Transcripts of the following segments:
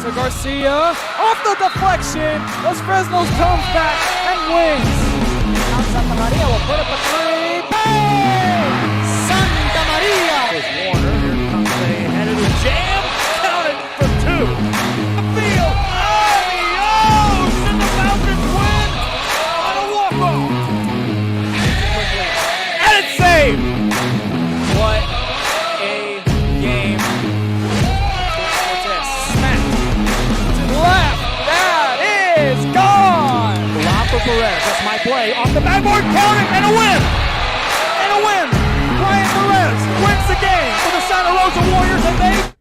to Garcia. Off the deflection. Los Fresnos comes back and wins. Now Santa Maria will put up a three. Bang! Santa Maria. With Warner. Here comes a headed jam. Counted for two. The field. Adios! And the Falcons win on a walk-off. And it's saved. What a game. Left. That is gone. Lob for Perez. That's my play. Off the backboard. Counting and a win. And a win. Brian Perez wins the game for the Santa Rosa Warriors, and they.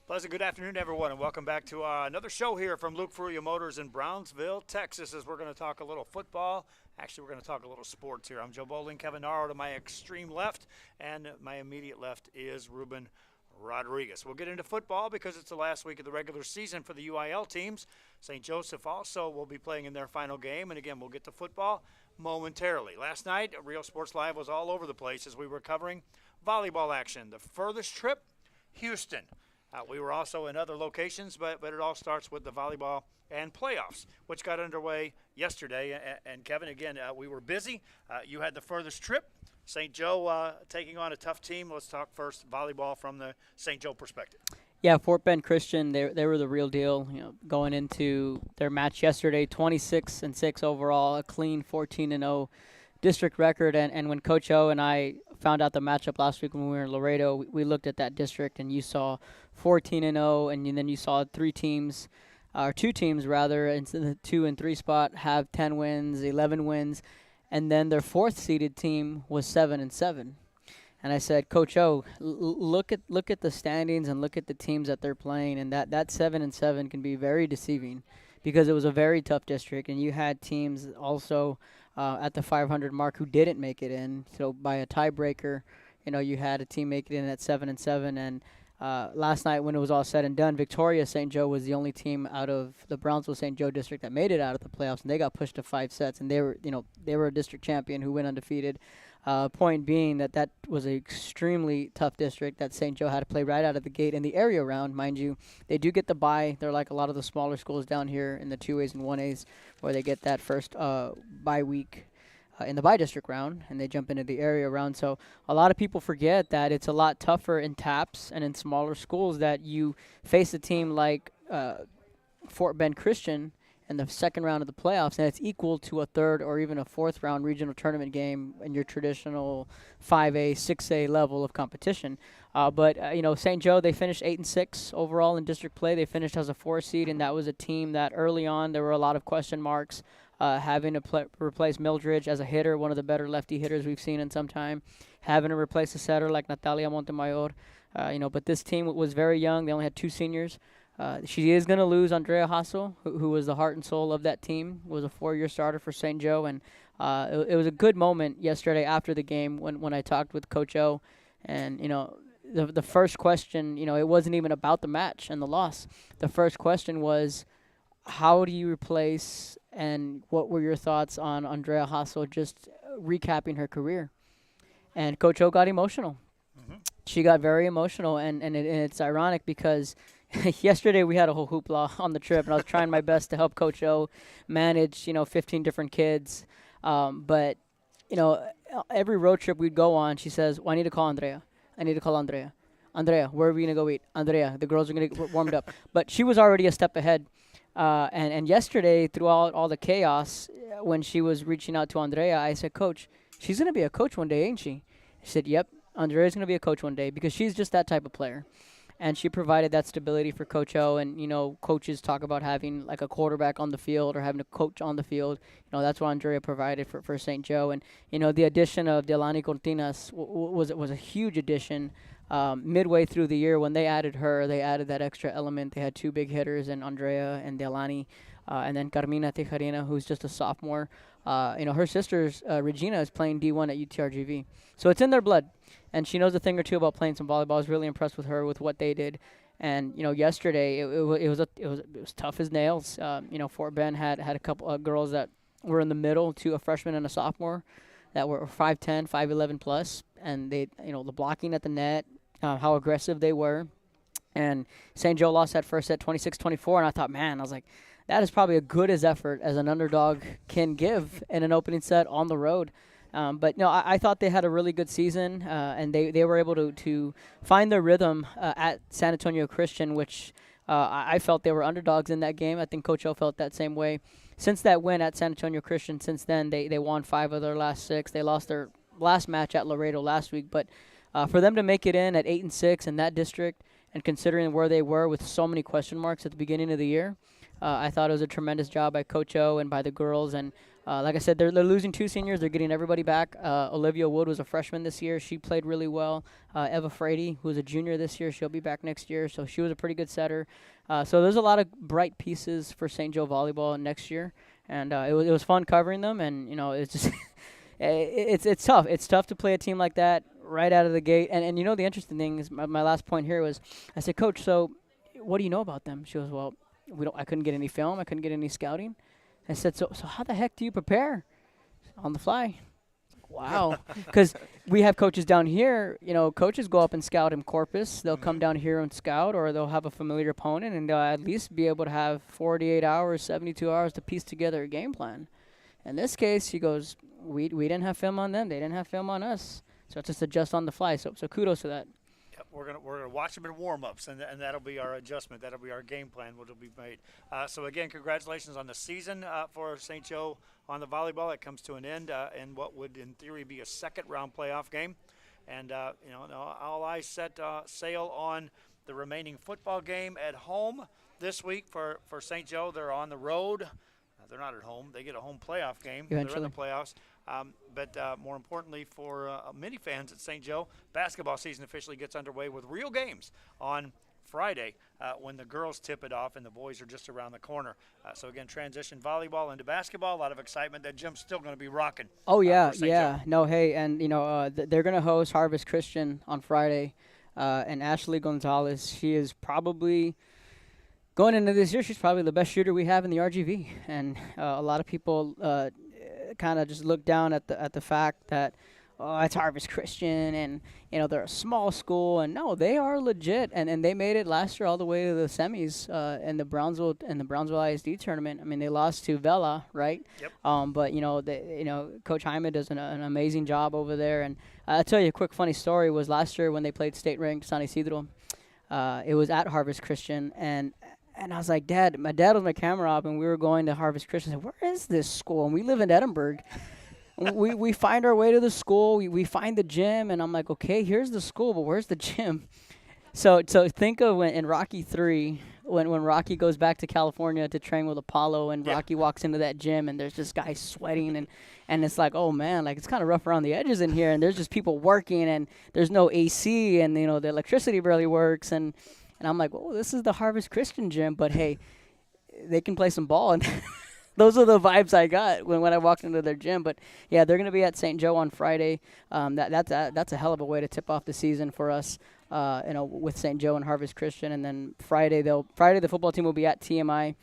Pleasant good afternoon, everyone, and welcome back to another show here from Luke Ferrugia Motors in Brownsville, Texas, as we're going to talk a little football. Actually, we're going to talk a little sports here. I'm Joe Bowling, Kevin Naro to my extreme left, and my immediate left is Ruben Rodriguez. We'll get into football because it's the last week of the regular season for the UIL teams. St. Joseph also will be playing in their final game, and again, we'll get to football momentarily. Last night, Real Sports Live was all over the place as we were covering volleyball action. The furthest trip, Houston. We were also in other locations, but it all starts with the volleyball and playoffs, which got underway yesterday. And Kevin, again, we were busy. You had the furthest trip. St. Joe taking on a tough team. Let's talk first volleyball from the St. Joe perspective. Yeah, Fort Bend Christian, they were the real deal. You know, going into their match yesterday, 26-6 overall, a clean 14-0 district record. And when Coach O and I found out the matchup last week when we were in Laredo, we looked at that district, and you saw 14-0, and then you saw two teams rather, in the 2 and 3 spot have 10 wins, 11 wins. And then their fourth seeded team was 7-7. And I said, Coach O, look at the standings and look at the teams that they're playing, and that 7-7 can be very deceiving because it was a very tough district, and you had teams also at the 500 mark who didn't make it in. So by a tiebreaker, you had a team make it in at 7-7, and last night when it was all said and done, Victoria St. Joe was the only team out of the Brownsville St. Joe district that made it out of the playoffs, and they got pushed to 5 sets, and they were a district champion who went undefeated. Point being that was an extremely tough district that St. Joe had to play right out of the gate in the area round. Mind you, they do get the bye. They're like a lot of the smaller schools down here in the 2As and 1As where they get that first bye week in the bi-district round, and they jump into the area round. So a lot of people forget that it's a lot tougher in TAPS and in smaller schools that you face a team like Fort Bend Christian in the second round of the playoffs, and it's equal to a third or even a fourth round regional tournament game in your traditional 5A, 6A level of competition. But St. Joe, they finished 8-6 overall in district play. They finished as a 4 seed, and that was a team that early on there were a lot of question marks. Having to replace Mildred as a hitter, one of the better lefty hitters we've seen in some time. Having to replace a setter like Natalia Montemayor. But this team was very young. They only had 2 seniors. She is going to lose Andrea Hasso, who was the heart and soul of that team, was a 4-year starter for St. Joe. And it was a good moment yesterday after the game when I talked with Coach O. And, the first question, it wasn't even about the match and the loss. The first question was, how do you replace, and what were your thoughts on Andrea Hasso just recapping her career? And Coach O got emotional. Mm-hmm. She got very emotional, and it's ironic because yesterday we had a whole hoopla on the trip, and I was trying my best to help Coach O manage, 15 different kids. But every road trip we'd go on, she says, well, I need to call Andrea. Andrea, where are we going to go eat? Andrea, the girls are going to get warmed up. But she was already a step ahead. And yesterday, throughout all the chaos, when she was reaching out to Andrea, I said, Coach, she's going to be a coach one day, ain't she? She said, yep, Andrea's going to be a coach one day because she's just that type of player. And she provided that stability for Coach O. And, coaches talk about having like a quarterback on the field or having a coach on the field. That's what Andrea provided for St. Joe. And, the addition of Delani Cortinas was a huge addition. Midway through the year when they added her, they added that extra element. They had 2 big hitters in Andrea and Delani, and then Carmina Tejarina, who's just a sophomore. Her sister's Regina is playing D1 at UTRGV. So it's in their blood, and she knows a thing or two about playing some volleyball. I was really impressed with her with what they did. And yesterday it was tough as nails. Fort Bend had a couple of girls that were in the middle, a freshman and a sophomore, that were 5'10", 5'11 plus, and they the blocking at the net, how aggressive they were. And St. Joe lost that first set 26-24, and I thought, man, I was like, that is probably a good as effort as an underdog can give in an opening set on the road. But no, I thought they had a really good season, and they were able to find their rhythm at San Antonio Christian, which I felt they were underdogs in that game. I think Coach O felt that same way. Since that win at San Antonio Christian, since then they won 5 of their last 6. They lost their last match at Laredo last week, but for them to make it in at 8-6 in that district, and considering where they were with so many question marks at the beginning of the year, I thought it was a tremendous job by Coach O and by the girls. And like I said, they're losing 2 seniors. They're getting everybody back. Olivia Wood was a freshman this year. She played really well. Eva Frady, who's a junior this year, she'll be back next year. So she was a pretty good setter. So there's a lot of bright pieces for St. Joe volleyball next year. And it was fun covering them. And, it's just it's tough. It's tough to play a team like that right out of the gate. And the interesting thing is my last point here was, I said, Coach, so what do you know about them? She goes, well, I couldn't get any film. I couldn't get any scouting. I said, so how the heck do you prepare? On the fly. Wow. Because we have coaches down here, coaches go up and scout in Corpus. They'll come down here and scout, or they'll have a familiar opponent, and they'll at least be able to have 48 hours, 72 hours to piece together a game plan. In this case, she goes, we didn't have film on them. They didn't have film on us. So it's just adjust on the fly. So kudos to that. Yep, we're gonna watch them in warm-ups, and that'll be our adjustment. That'll be our game plan, what'll be made. So again, congratulations on the season for St. Joe on the volleyball. It comes to an end in what would, in theory, be a second-round playoff game. And all eyes set sail on the remaining football game at home this week for St. Joe. They're on the road. They're not at home. They get a home playoff game. Eventually. They're in the playoffs. But more importantly for many fans at St. Joe, basketball season officially gets underway with real games on Friday when the girls tip it off and the boys are just around the corner. So, again, transition volleyball into basketball. A lot of excitement. That gym's still going to be rocking. Oh, yeah, for St. yeah. Joe. No, hey, and, they're going to host Harvest Christian on Friday. And Ashley Gonzalez, she is probably – going into this year, she's probably the best shooter we have in the RGV. And a lot of people kind of just look down at the fact that, it's Harvest Christian and, they're a small school. And, no, they are legit. And they made it last year all the way to the semis in the Brownsville ISD tournament. I mean, they lost to Vela, right? Yep. But, Coach Hyman does an amazing job over there. And I'll tell you a quick funny story was last year when they played state-ranked San Isidro. It was at Harvest Christian, and I was like, Dad, my dad was my camera op, and we were going to Harvest Christian. I said, where is this school? And we live in Edinburgh. we find our way to the school. We find the gym, and I'm like, okay, here's the school, but where's the gym? So think of in Rocky 3, when Rocky goes back to California to train with Apollo, and Rocky walks into that gym, and there's this guy sweating, and it's like, oh, man, like it's kind of rough around the edges in here, and there's just people working, and there's no AC, and, the electricity barely works, and I'm like, oh, this is the Harvest Christian gym, but hey, they can play some ball. And those are the vibes I got when I walked into their gym. But, yeah, they're going to be at St. Joe on Friday. That's a hell of a way to tip off the season for us, with St. Joe and Harvest Christian. And then Friday the football team will be at TMI.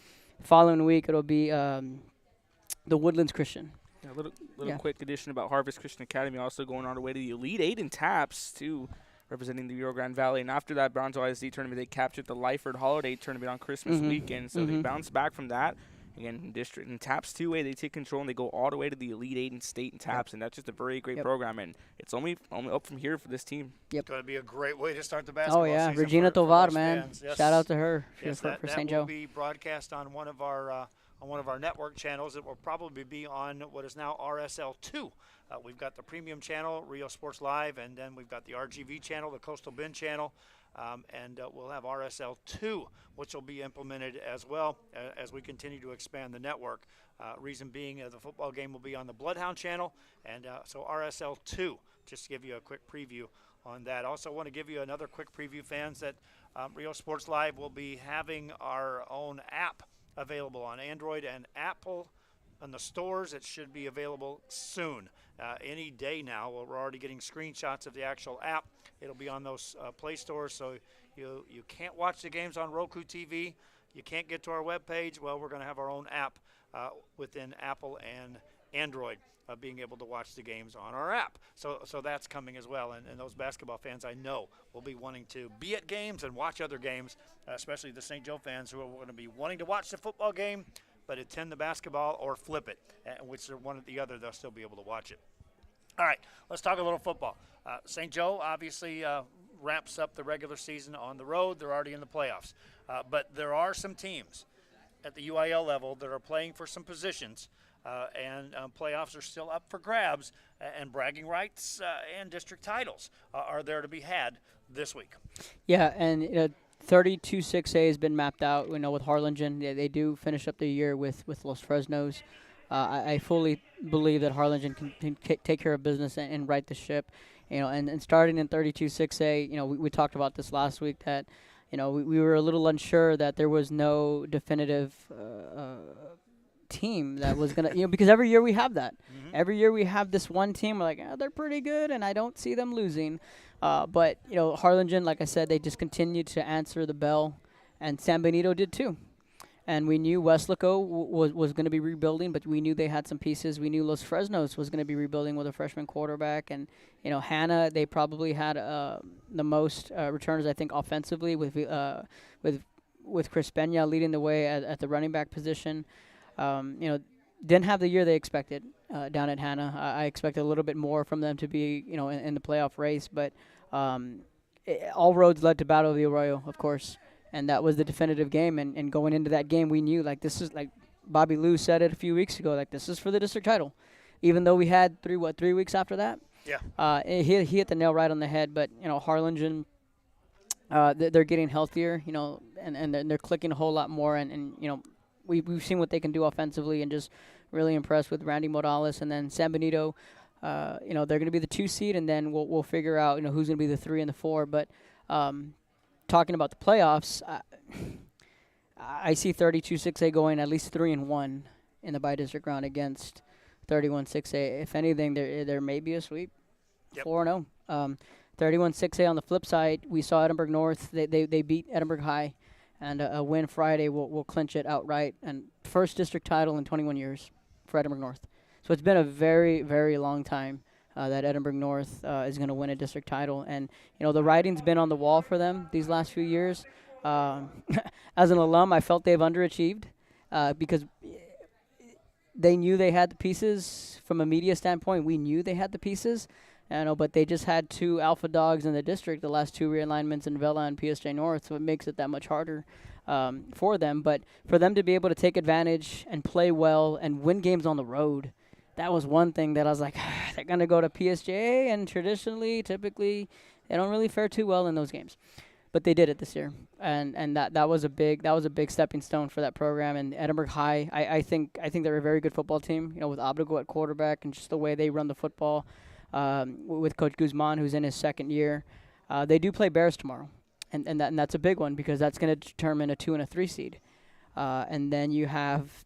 Following week, it'll be the Woodlands Christian. Yeah, a little quick addition about Harvest Christian Academy also going on their way to the Elite 8 in TAPS, too, representing the Rio Grande Valley. And after that Brownsville ISD tournament, they captured the Lyford Holiday Tournament on Christmas weekend. So they bounced back from that. Again, in district and TAPS 2A, they take control and they go all the way to the Elite 8 in state and TAPS. And that's just a very great program. And it's only up from here for this team. It's going to be a great way to start the basketball season. Oh, yeah. Regina Tovar, man. Fans. Yes. Shout out to her for That St. Joe. will be broadcast on one of our network channels. It will probably be on what is now RSL2. We've got the premium channel, Rio Sports Live, and then we've got the RGV channel, the Coastal Bend channel, and we'll have RSL2, which will be implemented as well as we continue to expand the network. Reason being, the football game will be on the Bloodhound channel, and so RSL2, just to give you a quick preview on that. Also want to give you another quick preview, fans, that Rio Sports Live will be having our own app available on Android and Apple. In the stores, it should be available soon, any day now. We're already getting screenshots of the actual app. It'll be on those Play stores, so you can't watch the games on Roku TV. You can't get to our webpage. Well, we're going to have our own app within Apple and Android, being able to watch the games on our app. So that's coming as well. And those basketball fans I know will be wanting to be at games and watch other games, especially the St. Joe fans who are going to be wanting to watch the football game but attend the basketball or flip it, which are one or the other, they'll still be able to watch it. All right, let's talk a little football. St. Joe obviously wraps up the regular season on the road. They're already in the playoffs. But there are some teams at the UIL level that are playing for some positions, and playoffs are still up for grabs, and bragging rights and district titles are there to be had this week. Yeah, and 32-6A has been mapped out. We know with Harlingen, they do finish up the year with Los Fresnos. I fully believe that Harlingen can take care of business and right the ship. And starting in 32-6A, we talked about this last week that, we were a little unsure that there was no definitive team that was going to, because every year we have that. Mm-hmm. Every year we have this one team, we're like, they're pretty good, and I don't see them losing. But, Harlingen, like I said, they just continued to answer the bell, and San Benito did too. And we knew Weslaco was going to be rebuilding, but we knew they had some pieces. We knew Los Fresnos was going to be rebuilding with a freshman quarterback. And, Hannah, they probably had the most returners, I think, offensively with Chris Peña leading the way at the running back position. Didn't have the year they expected down at Hannah. I expected a little bit more from them to be, in the playoff race. But all roads led to Battle of the Arroyo, of course. And that was the definitive game. And going into that game, we knew, this is, Bobby Lou said it a few weeks ago, this is for the district title. Even though we had 3 weeks after that? Yeah. He hit the nail right on the head. But, Harlingen, they're getting healthier, and they're clicking a whole lot more. And we've seen what they can do offensively, and just really impressed with Randy Morales. And then San Benito, they're going to be the 2 seed, and then we'll figure out, who's going to be the 3 and the 4. But talking about the playoffs, I see 32-6A going at least 3-1 in the bi-district round against 31-6A. If anything, there may be a sweep. Yep. 4-0. 31-6A on the flip side, we saw Edinburgh North. They beat Edinburgh High, and a win Friday will clinch it outright. And first district title in 21 years for Edinburgh North. So it's been a very, very long time that Edinburgh North is going to win a district title. And, the writing's been on the wall for them these last few years. As an alum, I felt they've underachieved because they knew they had the pieces. From a media standpoint, we knew they had the pieces. But they just had 2 alpha dogs in the district, the last 2 realignments in Vela and PSJ North, so it makes it that much harder for them. But for them to be able to take advantage and play well and win games on the road, that was one thing that I was like, they're going to go to PSJA, and typically, they don't really fare too well in those games. But they did it this year, and that was a big stepping stone for that program. And Edinburgh High, I think they're a very good football team, with Abdago at quarterback and just the way they run the football with Coach Guzman, who's in his second year. They do play Bears tomorrow, and that's a big one because that's going to determine a 2 and a 3 seed. And then you have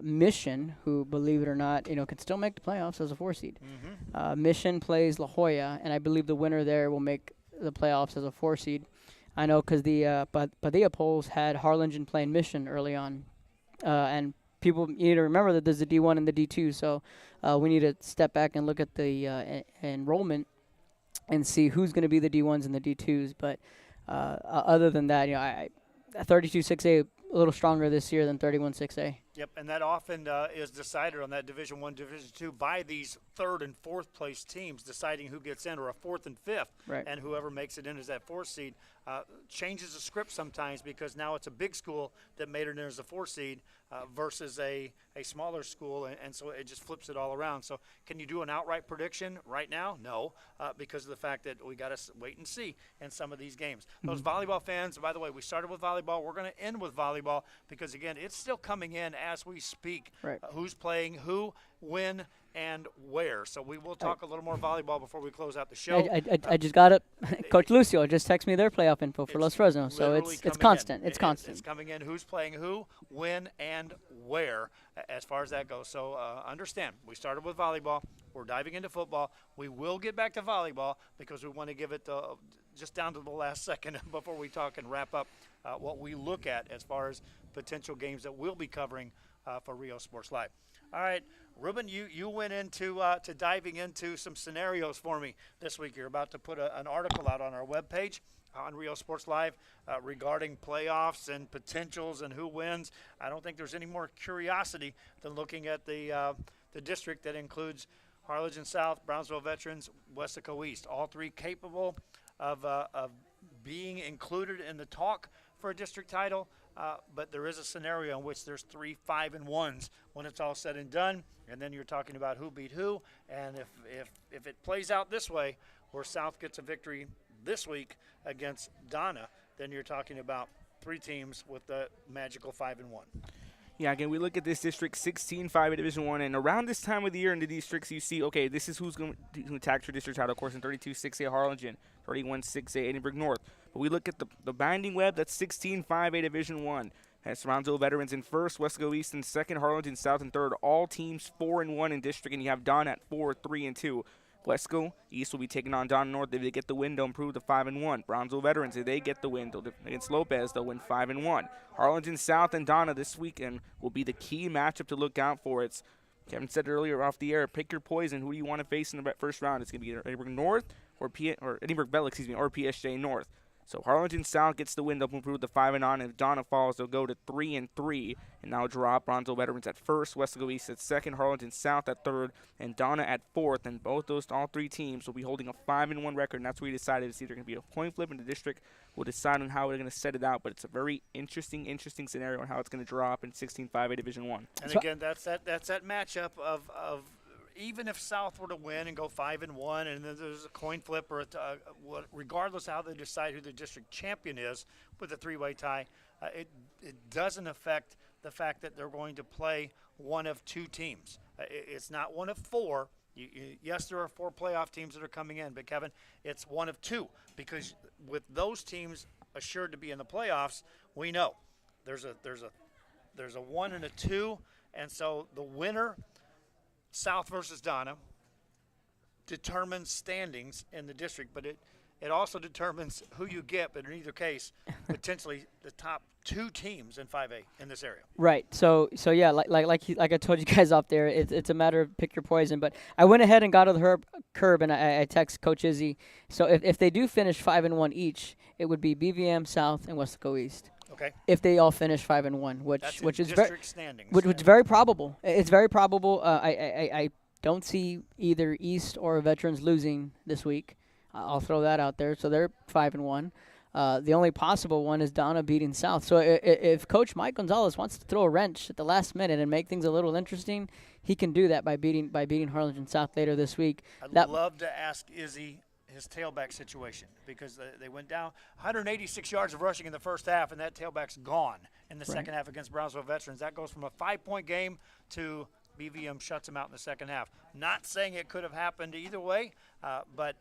Mission, who, believe it or not, can still make the playoffs as a 4 seed. Mm-hmm. Mission plays La Jolla, and I believe the winner there will make the playoffs as a 4 seed. I know because the Padilla polls had Harlingen playing Mission early on, and people need to remember that there's a D1 and the D2, so we need to step back and look at the enrollment and see who's going to be the D1s and the D2s. But other than that, 32-6A a little stronger this year than 31-6A. Yep, and that often is decided on that Division I, Division II by these 3rd and 4th place teams deciding who gets in, or a 4th and 5th, right. And whoever makes it in as that 4th seed changes the script sometimes because now it's a big school that made it in as a 4 seed versus a smaller school, and so it just flips it all around. So can you do an outright prediction right now? No, because of the fact that we got to wait and see in some of these games. Mm-hmm. Those volleyball fans, by the way, we started with volleyball. We're going to end with volleyball because, again, it's still coming in as we speak. Right. Who's playing who, when, and where. So we will talk a little more volleyball before we close out the show. I just got it. Coach Lucio just texted me their playoff info for Los Fresnos, so it's constant. It's constant. It's coming in. Who's playing who, when, and where, as far as that goes. So understand, we started with volleyball. We're diving into football. We will get back to volleyball because we want to give it just down to the last second before we talk and wrap up what we look at as far as potential games that we'll be covering for Rio Sports Live. All right, Ruben, you went into to diving into some scenarios for me this week. You're about to put an article out on our webpage on Rio Sports Live regarding playoffs and potentials and who wins. I don't think there's any more curiosity than looking at the district that includes Harlingen South, Brownsville Veterans, Westaco East, all three capable of being included in the talk for a district title. But there is a scenario in which there's 3 5-1s when it's all said and done, and then you're talking about who beat who. And if it plays out this way, where South gets a victory this week against Donna, then you're talking about 3 teams with the magical 5-1. Yeah, again, we look at this district 16-5 in Division I, and around this time of the year in the districts, you see, okay, this is who's going to attack for district title. Of course, in 32-6A Harlingen, 31-6A Edinburgh North. But we look at the binding web, that's 16-5A Division I. Has Brownsville Veterans in first, Westaco East in second, Harlingen South in third. All teams 4-1 in district, and you have Don at 4-3-2. Westaco East will be taking on Don North. If they get the win, they'll improve to 5-1. Brownsville Veterans, if they get the win against Lopez, they'll win 5-1. Harlingen South and Donna this weekend will be the key matchup to look out for. It's Kevin said earlier off the air, pick your poison. Who do you want to face in the first round? It's going to be either Edinburgh North or Edinburgh Bell, or PSG North. So Harlingen South gets the win, they'll improve to 5-0. If Donna falls, they'll go to 3-3, and now drop Brownsville Veterans at first, Westaco East at second, Harlingen South at third, and Donna at fourth. And all 3 teams will be holding a 5-1 record, and that's where we decided it's either going to be a coin flip, and the district will decide on how we're going to set it out. But it's a very interesting scenario on how it's going to drop in 16-5A Division I. And again, that's that matchup of even if South were to win and go 5-1, and then there's a coin flip or regardless of how they decide who the district champion is with a 3-way tie, it doesn't affect the fact that they're going to play one of 2 teams. It's not one of 4. Yes, there are 4 playoff teams that are coming in, but Kevin, it's one of 2, because with those teams assured to be in the playoffs, we know there's a 1 and a 2, and so the winner, South versus Donna, determines standings in the district, but it also determines who you get, but in either case, potentially the top 2 teams in 5A in this area. Right. So yeah, like I told you guys off there, it's a matter of pick your poison. But I went ahead and got to the curb, and I text Coach Izzy. So if they do finish 5-1 each, it would be BVM South and Westaco East. Okay. If they all finish 5-1, which is very probable. It's very probable. I don't see either East or Veterans losing this week. I'll throw that out there. So they're 5-1. The only possible one is Donna beating South. So if Coach Mike Gonzalez wants to throw a wrench at the last minute and make things a little interesting, he can do that by beating Harlingen South later this week. I'd love to ask Izzy his tailback situation, because they went down 186 yards of rushing in the first half, and that tailback's gone in the second half against Brownsville Veterans. That goes from a 5-point game to BVM shuts them out in the second half. Not saying it could have happened either way, but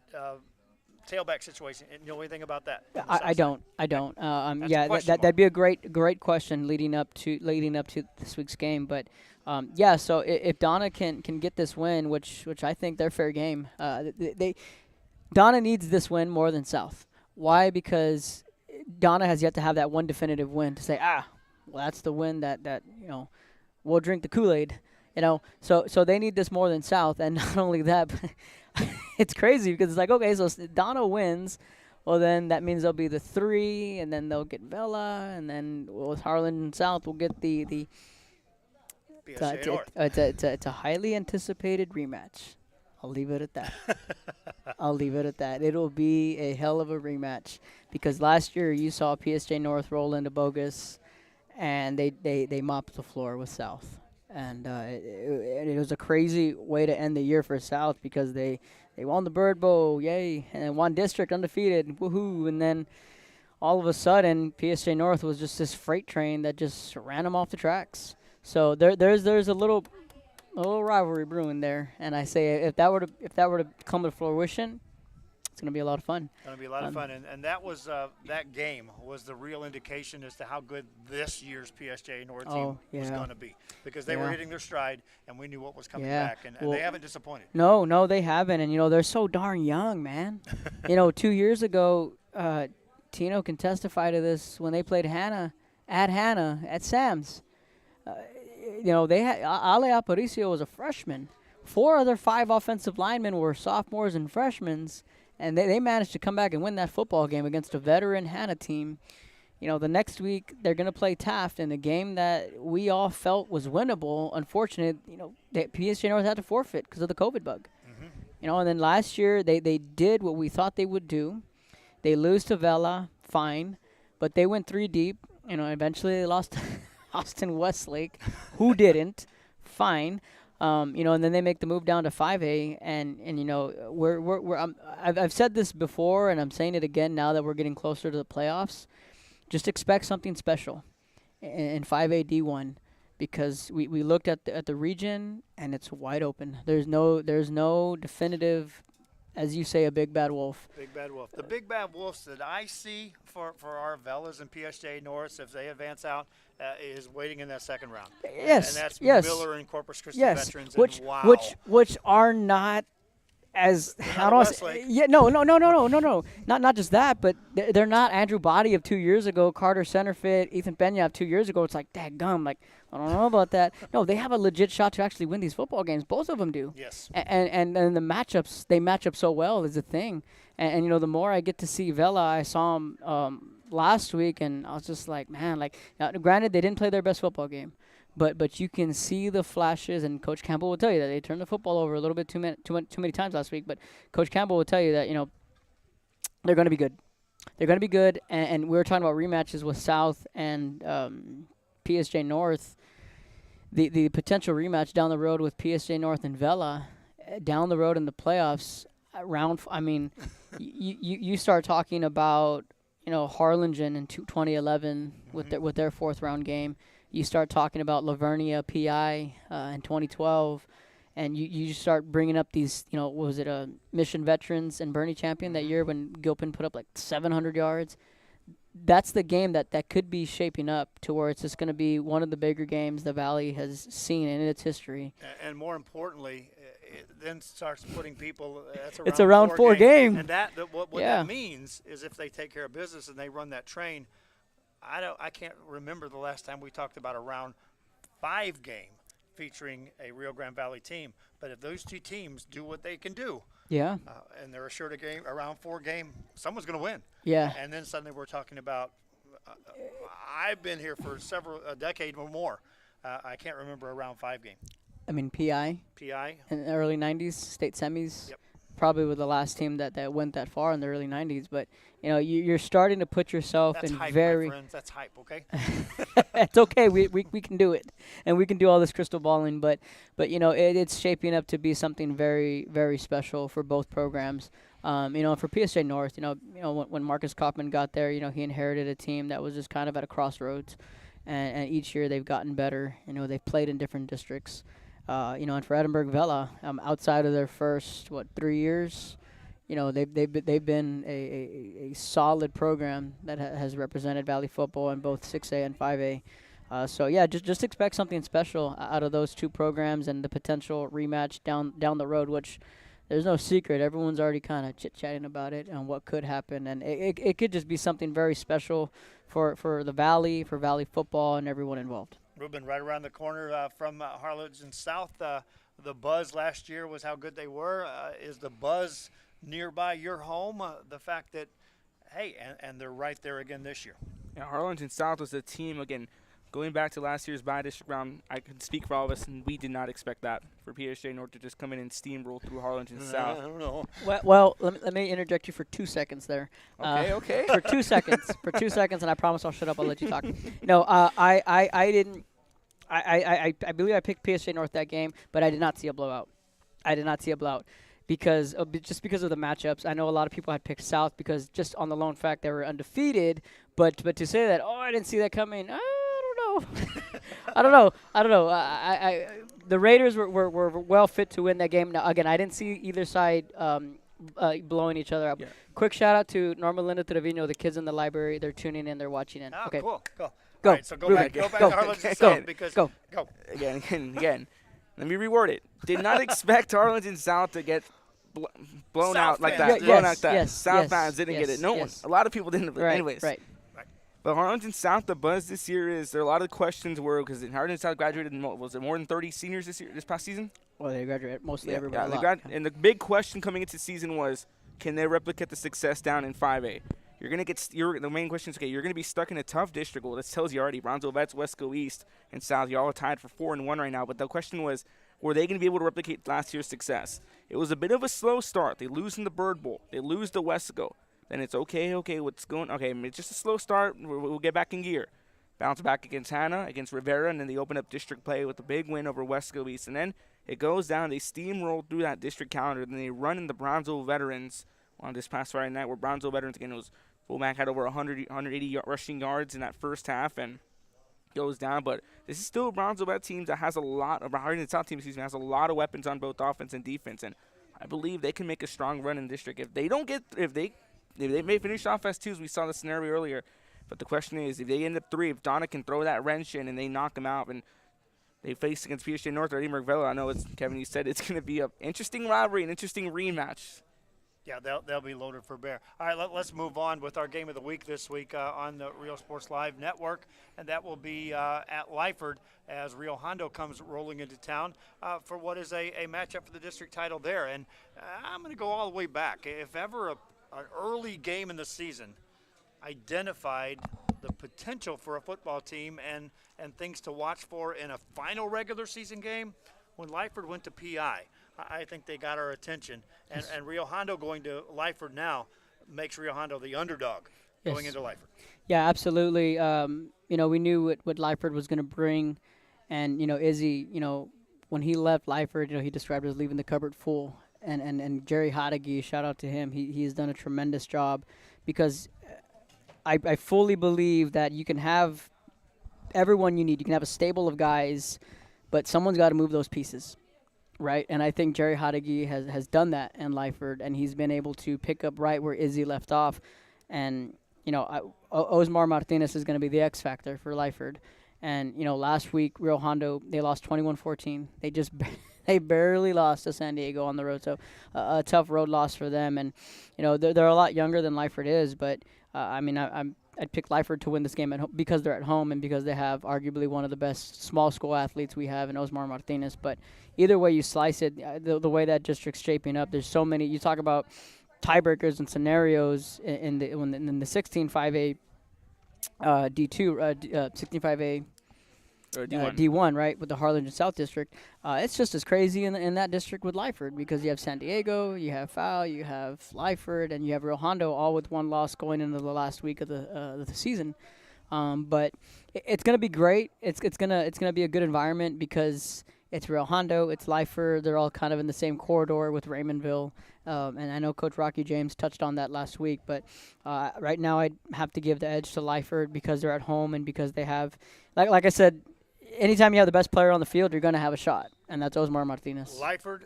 tailback situation. You know anything about that? I don't. That'd be a great question leading up to this week's game. But so if Donna can get this win, which I think they're fair game, Donna needs this win more than South. Why? Because Donna has yet to have that one definitive win to say, well, that's the win that we'll drink the Kool-Aid. So they need this more than South. And not only that, but it's crazy because it's like, okay, so Donna wins. Well, then that means they'll be the 3, and then they'll get Vela, and then with Harlan South, we'll get the it's a highly anticipated rematch. I'll leave it at that. It'll be a hell of a rematch because last year you saw PSG North roll into Bogus, and they mopped the floor with South. And it was a crazy way to end the year for South because they won the Bird Bowl, yay, and won district undefeated, woohoo. And then all of a sudden, PSG North was just this freight train that just ran them off the tracks. So there's a little rivalry brewing there, and I say if that were to come to fruition, it's going to be a lot of fun. It's going to be a lot of fun, and that was that game was the real indication as to how good this year's PSG North team was going to be, because they were hitting their stride, and we knew what was coming back, and they haven't disappointed. No, they haven't, and they're so darn young, man. 2 years ago, Tino can testify to this when they played at Sam's. they had Ale Aparicio was a freshman. 4 other 5 offensive linemen were sophomores and freshmen, and they managed to come back and win that football game against a veteran Hannah team. The next week they're going to play Taft in a game that we all felt was winnable. Unfortunately, PSG North had to forfeit because of the COVID bug. And then last year they did what we thought they would do. They lose to Vela, fine, but they went 3 deep. Eventually they lost to Austin Westlake, who didn't, fine. And then they make the move down to 5A, and I've said this before, and I'm saying it again now that we're getting closer to the playoffs. Just expect something special in 5A D1, because we looked at the region and it's wide open. There's no definitive, as you say, a big bad wolf. Big bad wolf. The big bad wolves that I see for our Velas and PSG North, if they advance out, is waiting in that second round. Yes, and that's yes. Miller and Corpus Christi Yes, veterans. which and wow. which are not as how do I say? Yeah, no. Not just that, but they're not Andrew Body of 2 years ago, Carter Centerfit, Ethan Pena of 2 years ago. It's like, dadgum, like I don't know about that. No, they have a legit shot to actually win these football games. Both of them do. Yes. And the matchups, they match up so well is the thing. And the more I get to see Vela, I saw him last week, and I was just like, man, like now, granted they didn't play their best football game. But you can see the flashes, and Coach Campbell will tell you that they turned the football over a little bit too many times last week. But Coach Campbell will tell you that they're going to be good. They're going to be good, and we were talking about rematches with South and PSG North. The potential rematch down the road with PSG North and Vela down the road in the playoffs you start talking about Harlingen in 2011 with their 4th round game. You start talking about Lavernia PI in 2012, and you start bringing up these, Mission Veterans and Bernie Champion that year when Gilpin put up like 700 yards. That's the game that could be shaping up to where it's just going to be one of the bigger games the Valley has seen in its history. And more importantly, it then starts putting people. It's a round 4 game. And what that means is if they take care of business and they run that train. I can't remember the last time we talked about a round 5 game featuring a Rio Grande Valley team. But if those 2 teams do what they can do, and they're assured a round 4 game, someone's going to win. Yeah. And then suddenly we're talking about. I've been here for a decade or more. I can't remember a round 5 game. I mean, PI in the early 90s, state semis. Yep. Probably were the last team that went that far in the early 90s. But, you're starting to put yourself That's in hype, very – my friends. That's hype, okay? It's okay. We can do it. And we can do all this crystal balling. But it's shaping up to be something very, very special for both programs. For PSG North, when Marcus Kaufman got there, he inherited a team that was just kind of at a crossroads. And each year they've gotten better. They've played in different districts. And for Edinburgh Vela, outside of their first 3 years, they've been a solid program that has represented Valley football in both 6A and 5A. Just expect something special out of those 2 programs and the potential rematch down the road, which there's no secret. Everyone's already kind of chit-chatting about it and what could happen, and it could just be something very special for the Valley, for Valley football, and everyone involved. Ruben, right around the corner from Harlingen South, the buzz last year was how good they were. Is the buzz nearby your home? The fact that, hey, and they're right there again this year. Yeah, Harlingen South was a team, again, going back to last year's bi-district round. I can speak for all of us, and we did not expect that for PSG North to just come in and steamroll through Harlingen South. I don't know. Well, let me interject you for 2 seconds there. Okay. For 2 seconds. For 2 seconds, and I promise I'll shut up. I'll let you talk. No, I didn't. I believe I picked PSG North that game, but I did not see a blowout. Because of the matchups. I know a lot of people had picked South because just on the lone fact they were undefeated. But to say that, I didn't see that coming. I don't know. The Raiders were well fit to win that game. Now again, I didn't see either side blowing each other up. Yeah. Quick shout out to Norma Linda Trevino, the kids in the library. They're tuning in. They're watching in. Okay, cool. Go. Go. All right, so go back to Harlingen South because go. Again. Let me reword it. Did not expect Harlingen South to get blown South out like fans that. did. Blown out like that. Yes, South fans didn't get it. No one. A lot of people didn't. Right, anyways. Right. But Harlingen South, the buzz this year is there are a lot of questions were because Harlingen South graduated, was it more than 30 seniors this past season? Well, they graduated mostly everybody. And the big question coming into the season was, can they replicate the success down in 5A? You're gonna the main question is, okay, you're gonna be stuck in a tough district. Well, this tells you already. Brownsville Vets, Wesco East, and South, you all are tied for 4-1 right now. But the question was, were they gonna be able to replicate last year's success? It was a bit of a slow start. They lose in the Bird Bowl. They lose to Wesco. Then it's okay, what's going? Okay, it's just a slow start. We'll get back in gear. Bounce back against Hannah, against Rivera, and then they open up district play with a big win over Wesco East. And then it goes down. They steamroll through that district calendar. Then they run in the Brownsville Veterans on this past Friday night, where Brownsville Veterans, again, was fullback had over 180 rushing yards in that first half and goes down. But this is still a Brownsville Vet team that has a lot of Harlingen South team, has a lot of weapons on both offense and defense. And I believe they can make a strong run in district. If they may finish off as 2s, we saw the scenario earlier. But the question is, if they end up 3, if Donna can throw that wrench in and they knock them out, and they face against PSJ North or Eddie Merckville, I know Kevin, you said it's going to be an interesting rivalry, an interesting rematch. Yeah, they'll be loaded for bear. All right, let's move on with our game of the week this week on the Real Sports Live Network, and that will be at Lyford as Rio Hondo comes rolling into town for what is a matchup for the district title there. And I'm going to go all the way back. If ever an early game in the season identified the potential for a football team and things to watch for in a final regular season game, when Lyford went to PI, I think they got our attention. And Rio Hondo going to Lyford now makes Rio Hondo the underdog going into Lyford. Yeah, absolutely. We knew what Lyford was going to bring. And, Izzy, when he left Lyford, he described it as leaving the cupboard full. And Jerry Hodeggy, shout out to him. He has done a tremendous job because I fully believe that you can have everyone you need. You can have a stable of guys, but someone's got to move those pieces. Right, and I think Jerry Hodeggy has done that in Lyford, and he's been able to pick up right where Izzy left off. And, Osmar Martinez is going to be the X factor for Lyford. And, last week, Rio Hondo, they lost 21-14. They barely lost to San Diego on the road, so a tough road loss for them. And, they're a lot younger than Lyford is, but, I'd pick Lyford to win this game because they're at home and because they have arguably one of the best small school athletes we have in Osmar Martinez. But either way you slice it, the way that district's shaping up, there's so many. You talk about tiebreakers and scenarios in the 16-5A D2, 16-5A D1, right, with the Harlingen South District. It's just as crazy in that district with Lyford because you have San Diego, you have FAL, you have Lyford, and you have Rio Hondo all with one loss going into the last week of the season. But it's going to be great. It's gonna be a good environment because it's Rio Hondo, it's Lyford. They're all kind of in the same corridor with Raymondville. And I know Coach Rocky James touched on that last week, but right now I'd have to give the edge to Lyford because they're at home and because they have, like I said, anytime you have the best player on the field, you're going to have a shot, and that's Osmar Martinez. Lyford,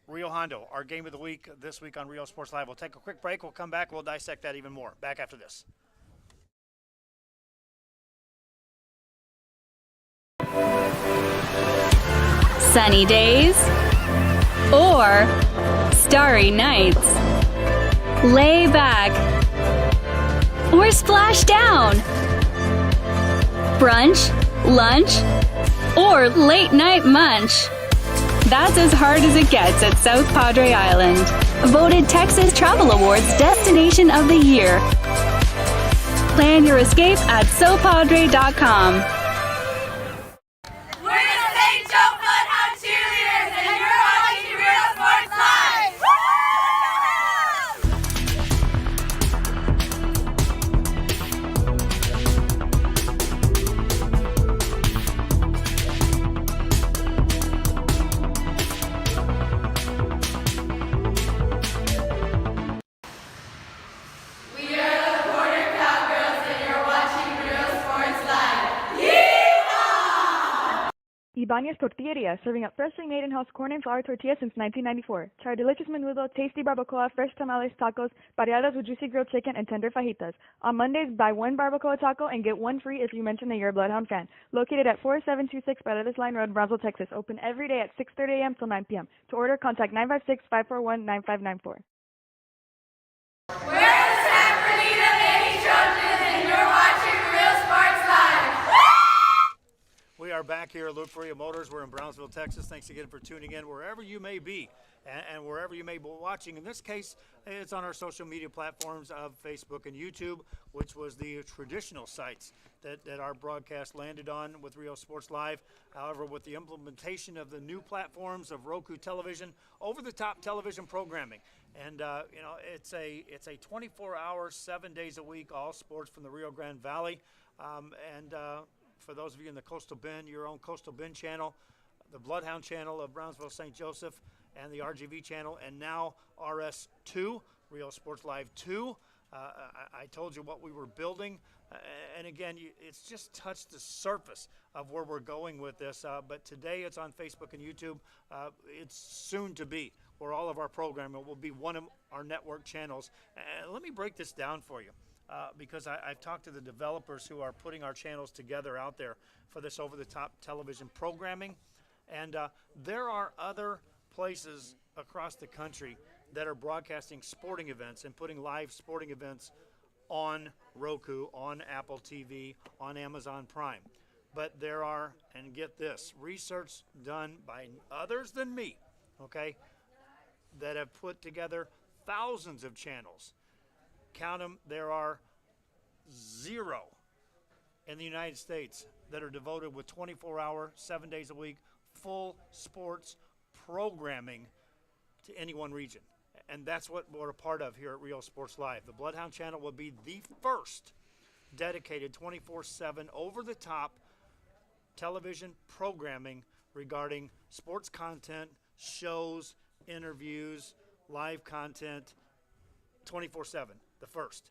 Rio Hondo, our game of the week this week on Real Sports Live. We'll take a quick break. We'll come back. We'll dissect that even more. Back after this. Sunny days or starry nights. Lay back or splash down. Brunch, lunch, or late night munch. That's as hard as it gets at South Padre Island. Voted Texas Travel Awards Destination of the Year. Plan your escape at sopadre.com. We're the St. Joe Bloodhound Cheerleaders, and you're watching Real Sports Live! We are the Border Cowgirls, and you're watching Real Sports Live. Yeehaw! Ibanez Tortilleria, serving up freshly made in-house corn and flour tortillas since 1994. Try our delicious menudo, tasty barbacoa, fresh tamales, tacos, variadas with juicy grilled chicken, and tender fajitas. On Mondays, buy one barbacoa taco and get one free if you mention that you're a Bloodhound fan. Located at 4726 Paredes Line Road, Brownsville, Texas. Open every day at 6:30 a.m. till 9 p.m. To order, contact 956-541-9594. We're the San Bernardino Lady Trojans, and you're watching Real are back here at Luke Freya Motors. We're in Brownsville, Texas. Thanks again for tuning in wherever you may be and wherever you may be watching. In this case, it's on our social media platforms of Facebook and YouTube, which was the traditional sites that our broadcast landed on with Rio Sports Live. However, with the implementation of the new platforms of Roku television, over-the-top television programming, and it's a 24-hour, 7 days a week, all sports from the Rio Grande Valley, for those of you in the Coastal Bend, your own Coastal Bend channel, the Bloodhound channel of Brownsville St. Joseph, and the RGV channel, and now RS2, Rio Sports Live 2. I told you what we were building, and again, it's just touched the surface of where we're going with this, but today it's on Facebook and YouTube. It's soon to be where all of our programming will be one of our network channels. And let me break this down for you. Because I've talked to the developers who are putting our channels together out there for this over-the-top television programming. And there are other places across the country that are broadcasting sporting events and putting live sporting events on Roku, on Apple TV, on Amazon Prime. But there are, and get this, research done by others than me, okay, that have put together thousands of channels. Count them, there are 0 in the United States that are devoted with 24-hour, 7 days a week, full sports programming to any one region. And that's what we're a part of here at Rio Sports Live. The Bloodhound channel will be the first dedicated 24/7 over-the-top television programming regarding sports content, shows, interviews, live content, 24/7. The first,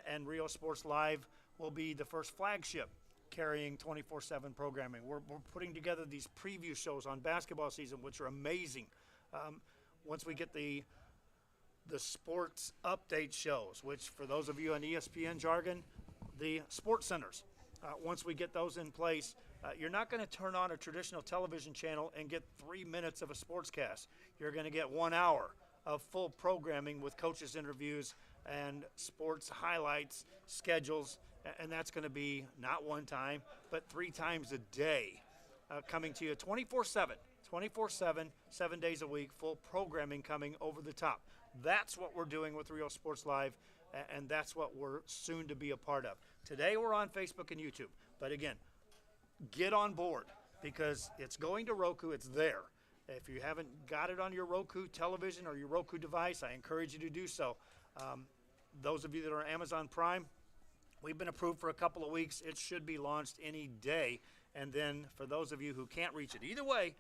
and Rio Sports Live will be the first flagship carrying 24/7 programming. We're putting together these preview shows on basketball season, which are amazing. Once we get the sports update shows, which for those of you on ESPN jargon, the sports centers, once we get those in place, you're not going to turn on a traditional television channel and get 3 minutes of a sportscast. You're going to get 1 hour of full programming with coaches' interviews and sports highlights, schedules, and that's going to be not one time, but 3 times a day, coming to you 24/7, 7 days a week, full programming coming over the top. That's what we're doing with Rio Sports Live, and that's what we're soon to be a part of. Today we're on Facebook and YouTube, but again, get on board because it's going to Roku. It's there. If you haven't got it on your Roku television or your Roku device, I encourage you to do so. Those of you that are on Amazon Prime, we've been approved for a couple of weeks. It should be launched any day. And then for those of you who can't reach it, either way,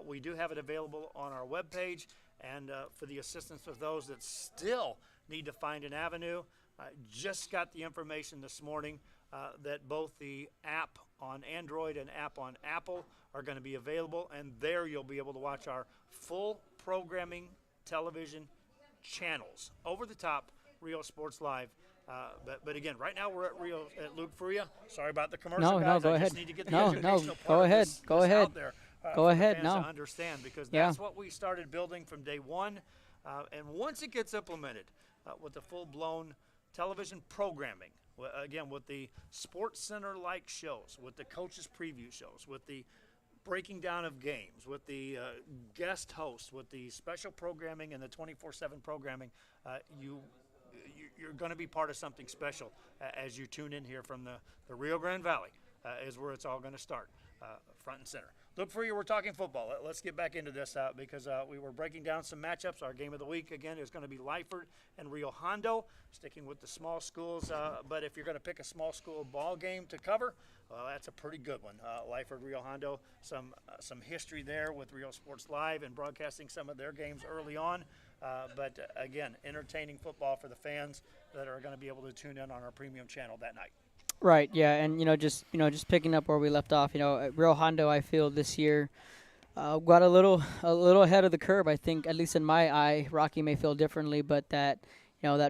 we do have it available on our webpage. And for the assistance of those that still need to find an avenue, I just got the information this morning that both the app on Android and app on Apple are going to be available, and there you'll be able to watch our full programming television channels over the top Rio Sports Live. But again, right now we're at Luke Freya. Sorry about the commercial, guys. Go I ahead. Just need to get the educational part go of ahead. this Go ahead. out there, Go for ahead. the fans to understand, because that's what we started building from day one. And once it gets implemented with the full-blown television programming, again, with the Sports Center-like shows, with the coaches' preview shows, with the breaking down of games, with the guest hosts, with the special programming and the 24/7 programming, you're going to be part of something special as you tune in here from the Rio Grande Valley is where it's all going to start, front and center. Look for you. We're talking football. Let's get back into this because we were breaking down some matchups. Our game of the week, again, is going to be Lyford and Rio Hondo, sticking with the small schools. But if you're going to pick a small school ball game to cover, well, that's a pretty good one. Lyford, Rio Hondo, some history there with Rio Sports Live and broadcasting some of their games early on. But again, entertaining football for the fans that are going to be able to tune in on our premium channel that night. Right, yeah, and just picking up where we left off, at Rio Hondo, I feel this year got a little ahead of the curve. I think, at least in my eye, Rocky may feel differently, but that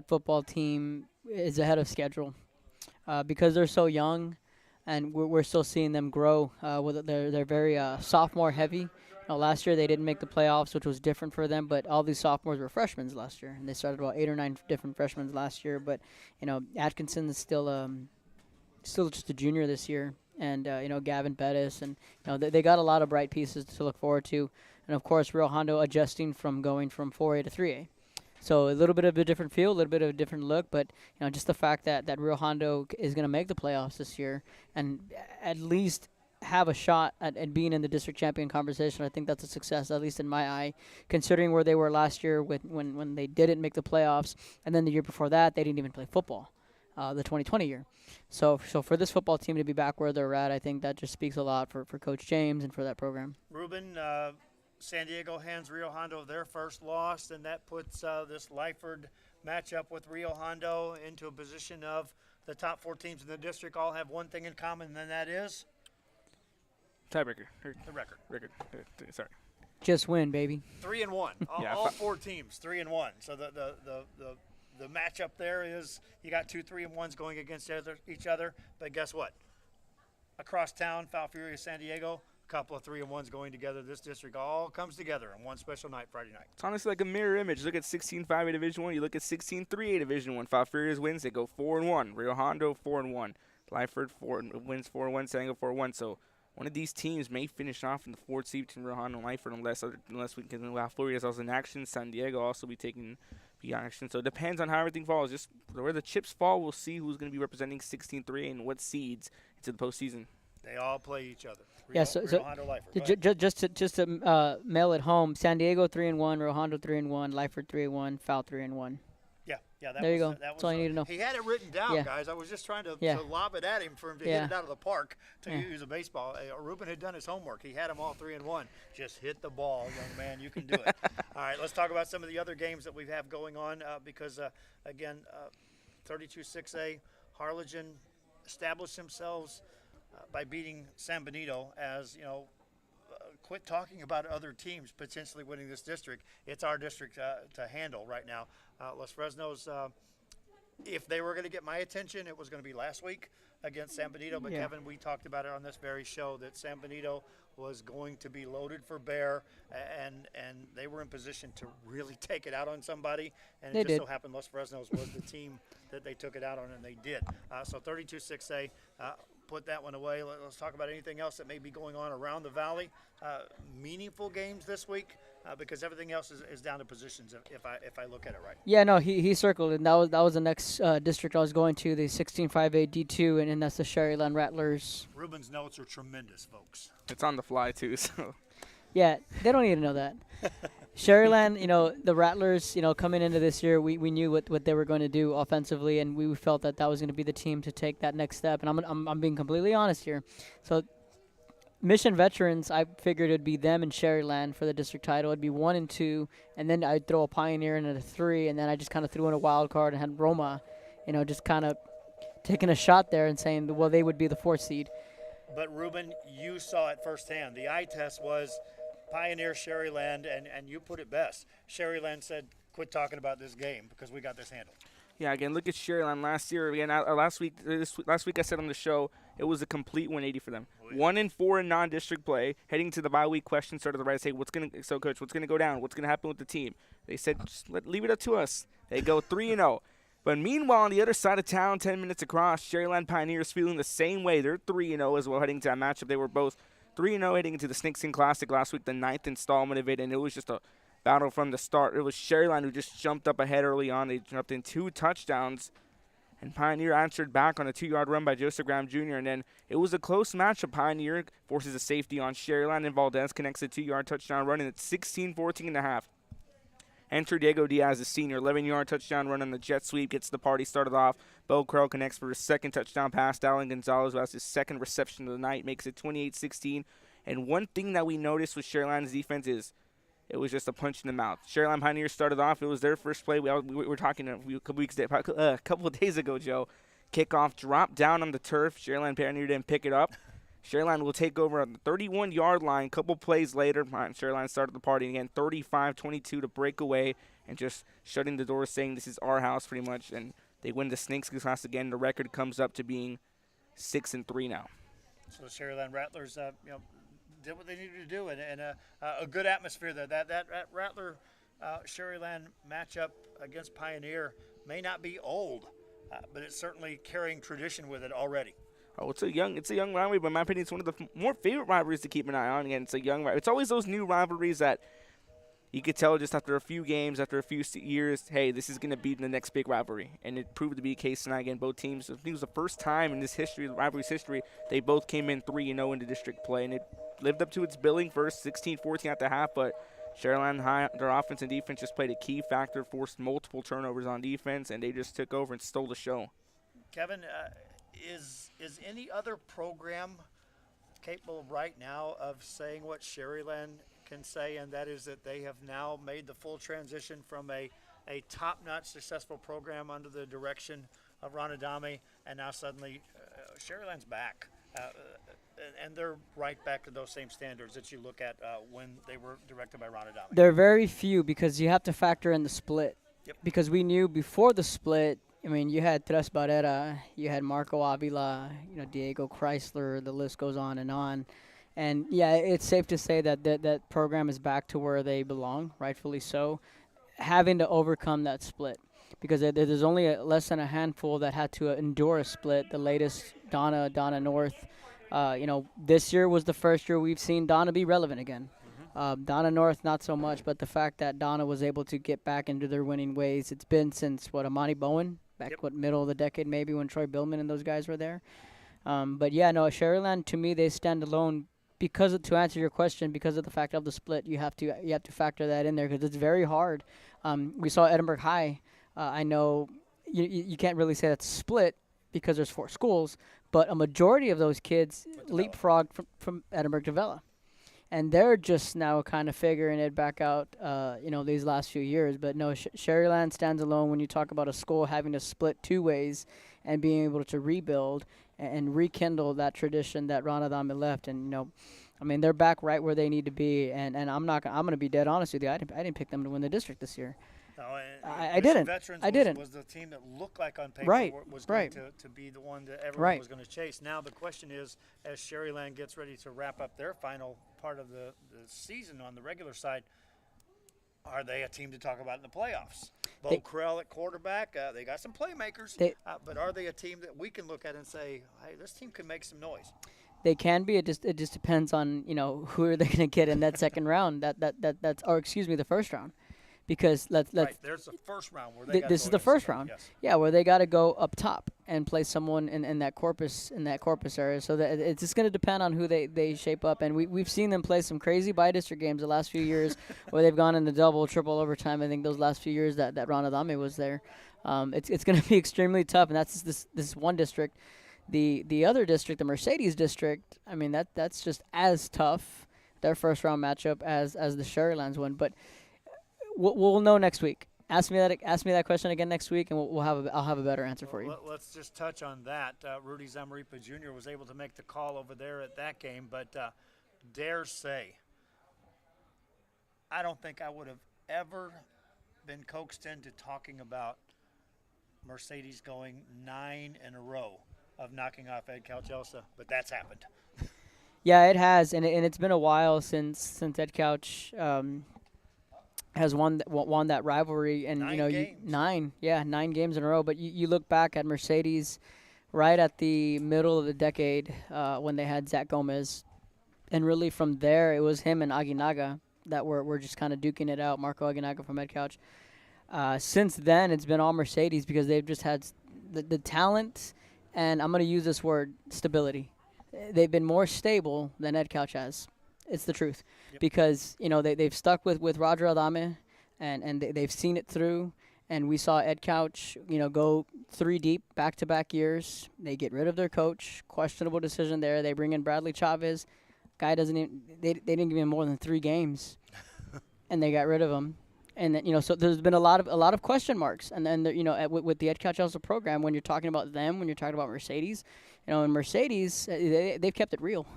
football team is ahead of schedule because they're so young, and we're still seeing them grow. They're very sophomore heavy. Last year they didn't make the playoffs, which was different for them, but all these sophomores were freshmen last year, and they started about 8 or 9 different freshmen last year. But Atkinson is still just a junior this year, and Gavin Bettis, and they got a lot of bright pieces to look forward to, and of course Rio Hondo adjusting from going from 4A to 3A. So a little bit of a different feel, a little bit of a different look, but just the fact that Rio Hondo is going to make the playoffs this year and at least have a shot at being in the district champion conversation, I think that's a success, at least in my eye, considering where they were last year when they didn't make the playoffs, and then the year before that they didn't even play football, the 2020 year. So for this football team to be back where they're at, I think that just speaks a lot for Coach James and for that program. Ruben, San Diego hands Rio Hondo their first loss, and that puts this Lyford matchup with Rio Hondo into a position of the top 4 teams in the district all have one thing in common, and then that is tiebreaker. The record. Sorry. Just win, baby. 3-1. All 4 teams 3-1. So the matchup there is you got 2 3-1s going against each other. But guess what? Across town, Foul Fury of San Diego, a couple of 3-1s going together. This district all comes together on one special night, Friday night. It's honestly like a mirror image. Look at 16 5A Division 1. You look at 16 3A Division 1. Foul Furious wins. They go 4-1. Rio Hondo 4-1. Lyford wins 4-1. San Diego 4-1. So one of these teams may finish off in the 4th seed between Rio Hondo and Lyford unless we can have Florida is also in action. San Diego also be taking the action. So it depends on how everything falls. Just where the chips fall, we'll see who's going to be representing 16-3 and what seeds into the postseason. They all play each other. Rio Hondo, Lyford. Just to mail it home, San Diego 3-1, Rio Hondo 3-1, Lyford 3-1, Foul 3-1 Yeah, there you go. That's all you need to know. He had it written down, guys. I was just trying to lob it at him for him to hit it out of the park to use a baseball. Ruben had done his homework. He had them all 3-1. Just hit the ball, young man. You can do it. All right, let's talk about some of the other games that we have going on because, again, 32-6A, Harlingen established themselves by beating San Benito as, quit talking about other teams potentially winning this district. It's our district to handle right now. Los Fresnos, if they were going to get my attention, it was going to be last week against San Benito. But, Kevin, we talked about it on this very show that San Benito was going to be loaded for bear, and they were in position to really take it out on somebody. And it just so happened Los Fresnos was the team that they took it out on, and they did. So 32-6A. Put that one away. Let's talk about anything else that may be going on around the valley. Meaningful games this week because everything else is down to positions if I look at it right. Yeah, no, he circled it. And that was the next district I was going to, the 16-5A D2, and that's the Sherryland Rattlers. Ruben's notes are tremendous, folks. It's on the fly too, so. Yeah, they don't need to know that. Sherryland, the Rattlers, coming into this year, we knew what they were going to do offensively, and we felt that was going to be the team to take that next step. And I'm being completely honest here. So Mission Veterans, I figured it'd be them and Sherryland for the district title. It'd be 1 and 2, and then I'd throw a Pioneer in at a 3, and then I just kind of threw in a wild card and had Roma, just kind of taking a shot there and saying, well, they would be the 4th seed. But, Ruben, you saw it firsthand. The eye test was Pioneer, Sherryland, and you put it best. Sherryland said, quit talking about this game because we got this handled. Yeah, again, look at Sherryland last year. Again, last week I said on the show it was a complete 180 for them. 1-4 in non-district play, heading to the bye week. Question started to rise. Hey, Coach, what's gonna go down? What's gonna happen with the team? They said, just leave it up to us. They go 3-0. But meanwhile, on the other side of town, 10 minutes across, Sherryland Pioneers feeling the same way. They're 3-0 as well, heading to that matchup. They were both 3-0 heading into the Snakeskin Classic last week, the 9th installment of it, and it was just a battle from the start. It was Sherryland who just jumped up ahead early on. They jumped in 2 touchdowns, and Pioneer answered back on a 2-yard run by Joseph Graham Jr., and then it was a close matchup. Pioneer forces a safety on Sherryland, and Valdez connects a 2-yard touchdown run, and it's 16-14.5. Enter Diego Diaz, the senior, 11-yard touchdown run on the jet sweep, gets the party started off. Bo Crow connects for his 2nd touchdown pass. Dallin Gonzalez, who has his 2nd reception of the night, makes it 28-16. And one thing that we noticed with Sherryland's defense is it was just a punch in the mouth. Sherryland Pioneers started off. It was their first play. We were talking a couple of days ago, Joe. Kickoff dropped down on the turf. Sherryland Pioneer didn't pick it up. Sherryland will take over on the 31-yard line. Couple plays later, Sherryland started the party again, 35-22 to break away and just shutting the door, saying this is our house pretty much. And they win the Snakeskin Class again. The record comes up to being 6-3 now. So the Sherryland Rattlers, did what they needed to do, and a good atmosphere there. That Rattler Sherryland matchup against Pioneer may not be old, but it's certainly carrying tradition with it already. Oh, it's a young rivalry, but in my opinion, it's one of the more favorite rivalries to keep an eye on. Again, it's a young rivalry. It's always those new rivalries that you could tell just after a few games, after a few years, hey, this is going to be the next big rivalry. And it proved to be a case tonight. Again, both teams, it was the first time in this history, the rivalry's history, they both came in 3-0 into district play. And it lived up to its billing first, 16-14 at the half. But Sharyland High, their offense and defense just played a key factor, forced multiple turnovers on defense, and they just took over and stole the show. Kevin, is any other program capable right now of saying what Sharyland can say, and that is that they have now made the full transition from a top-notch successful program under the direction of Ron Adame, and now suddenly Sharyland's back, and they're right back to those same standards that you look at when they were directed by Ron Adame. There are very few because you have to factor in the split. Yep. Because we knew before the split, I mean, you had Tres Barrera, you had Marco Avila, Diego Chrysler, the list goes on. And, yeah, it's safe to say that that program is back to where they belong, rightfully so, having to overcome that split. Because there's only less than a handful that had to endure a split. The latest, Donna North. This year was the first year we've seen Donna be relevant again. Donna North, not so much, but the fact that Donna was able to get back into their winning ways, it's been since, Amani Bowen, middle of the decade maybe when Troy Billman and those guys were there. But, yeah, no, Sharyland, to me, they stand alone. To answer your question, because of the fact of the split, you have to factor that in there because it's very hard. We saw Edinburgh High. I know you can't really say that's split because there's 4 schools, but a majority of those kids leapfrog from Edinburgh to Vela. And they're just now kind of figuring it back out, these last few years. But no, Sharyland stands alone when you talk about a school having to split 2 ways and being able to rebuild and rekindle that tradition that Ron Adame left. And, they're back right where they need to be. And I'm going to be dead honest with you. I didn't pick them to win the district this year. No, I didn't. Veterans was the team that looked like on paper was going to be the one that everyone was going to chase. Now the question is, as Sharyland gets ready to wrap up their final part of the season on the regular side, are they a team to talk about in the playoffs? Bo Krell at quarterback, they got some playmakers, but are they a team that we can look at and say, hey, this team can make some noise? They can be. It just depends on who are they going to get in that second round. The first round. Because let's there's the first round where they this is the first round. Yes. Yeah, where they got to go up top and play someone in that Corpus area. So that it's just going to depend on who they shape up. And we've seen them play some crazy bi-district games the last few years where they've gone into double, triple overtime. I think those last few years that Ron Adame was there. It's going to be extremely tough, and that's this one district. The other district, the Mercedes district, I mean that's just as tough, their first round matchup as the Sharyland's one, but. We'll know next week. Ask me that question again next week, and I'll have a better answer for you. Let's just touch on that. Rudy Zamaripa Jr. was able to make the call over there at that game, but dare say, I don't think I would have ever been coaxed into talking about Mercedes going 9 in a row of knocking off Edcouch-Elsa, but that's happened. Yeah, it has, and it's been a while since Edcouch has won that rivalry, and 9 games in a row. But you look back at Mercedes, right at the middle of the decade when they had Zach Gomez, and really from there it was him and Aguinaga that were just kind of duking it out. Marco Aguinaga from Edcouch. Since then, it's been all Mercedes because they've just had the talent, and I'm going to use this word, stability. They've been more stable than Edcouch has. It's the truth. Yep. Because, they've stuck with Roger Adame, and they've seen it through. And we saw Edcouch, go 3 deep back-to-back years. They get rid of their coach. Questionable decision there. They bring in Bradley Chavez. Guy doesn't even – they didn't give him more than 3 games. And they got rid of him. And then, so there's been a lot of question marks. And then, with the Edcouch-Elsa program, when you're talking about them, when you're talking about Mercedes, in Mercedes, they've kept it real.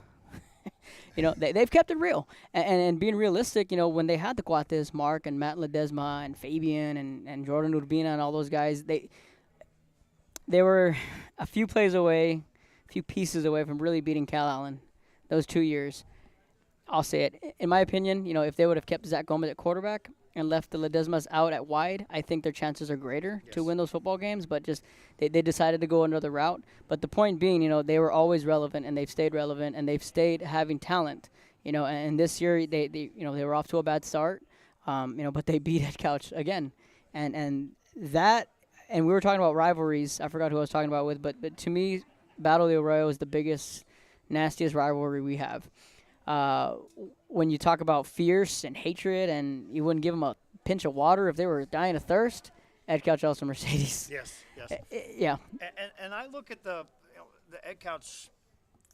They've kept it real. And being realistic, when they had the Guates, Mark and Matt Ledesma and Fabian and Jordan Urbina and all those guys, they were a few plays away, a few pieces away from really beating Cal Allen those 2 years. I'll say it. In my opinion, if they would have kept Zach Gomez at quarterback, and left the Ledesmas out at wide, I think their chances are greater to win those football games. But just they decided to go another route. But the point being, they were always relevant, and they've stayed relevant, and they've stayed having talent. And this year they were off to a bad start, but they beat Edcouch again, and that. And we were talking about rivalries. I forgot who I was talking about with, but to me, Battle del Arroyo is the biggest, nastiest rivalry we have. When you talk about fierce and hatred, and you wouldn't give them a pinch of water if they were dying of thirst, Edcouch-Elsa Mercedes. Yes. Yeah. And I look at the Edcouch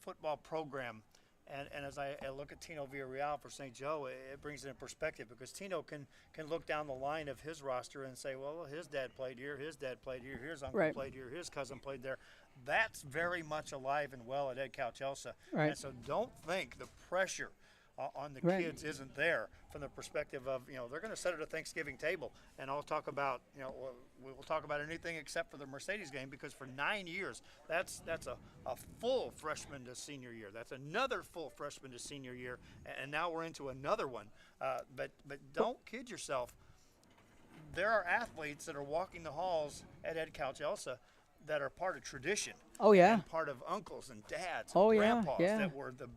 football program, and as I look at Tino Villarreal for St. Joe, it brings it in perspective, because Tino can look down the line of his roster and say, well, his dad played here, his dad played here, his uncle played here, his cousin played there. That's very much alive and well at Edcouch-Elsa. Right. And so don't think the pressure on the kids isn't there from the perspective of, they're going to sit at a Thanksgiving table, and I'll talk about, we'll talk about anything except for the Mercedes game, because for 9 years, that's a full freshman to senior year. That's another full freshman to senior year, and now we're into another one. But don't kid yourself. There are athletes that are walking the halls at Edcouch-Elsa that are part of tradition. Oh, yeah. And part of uncles and dads and grandpas that were the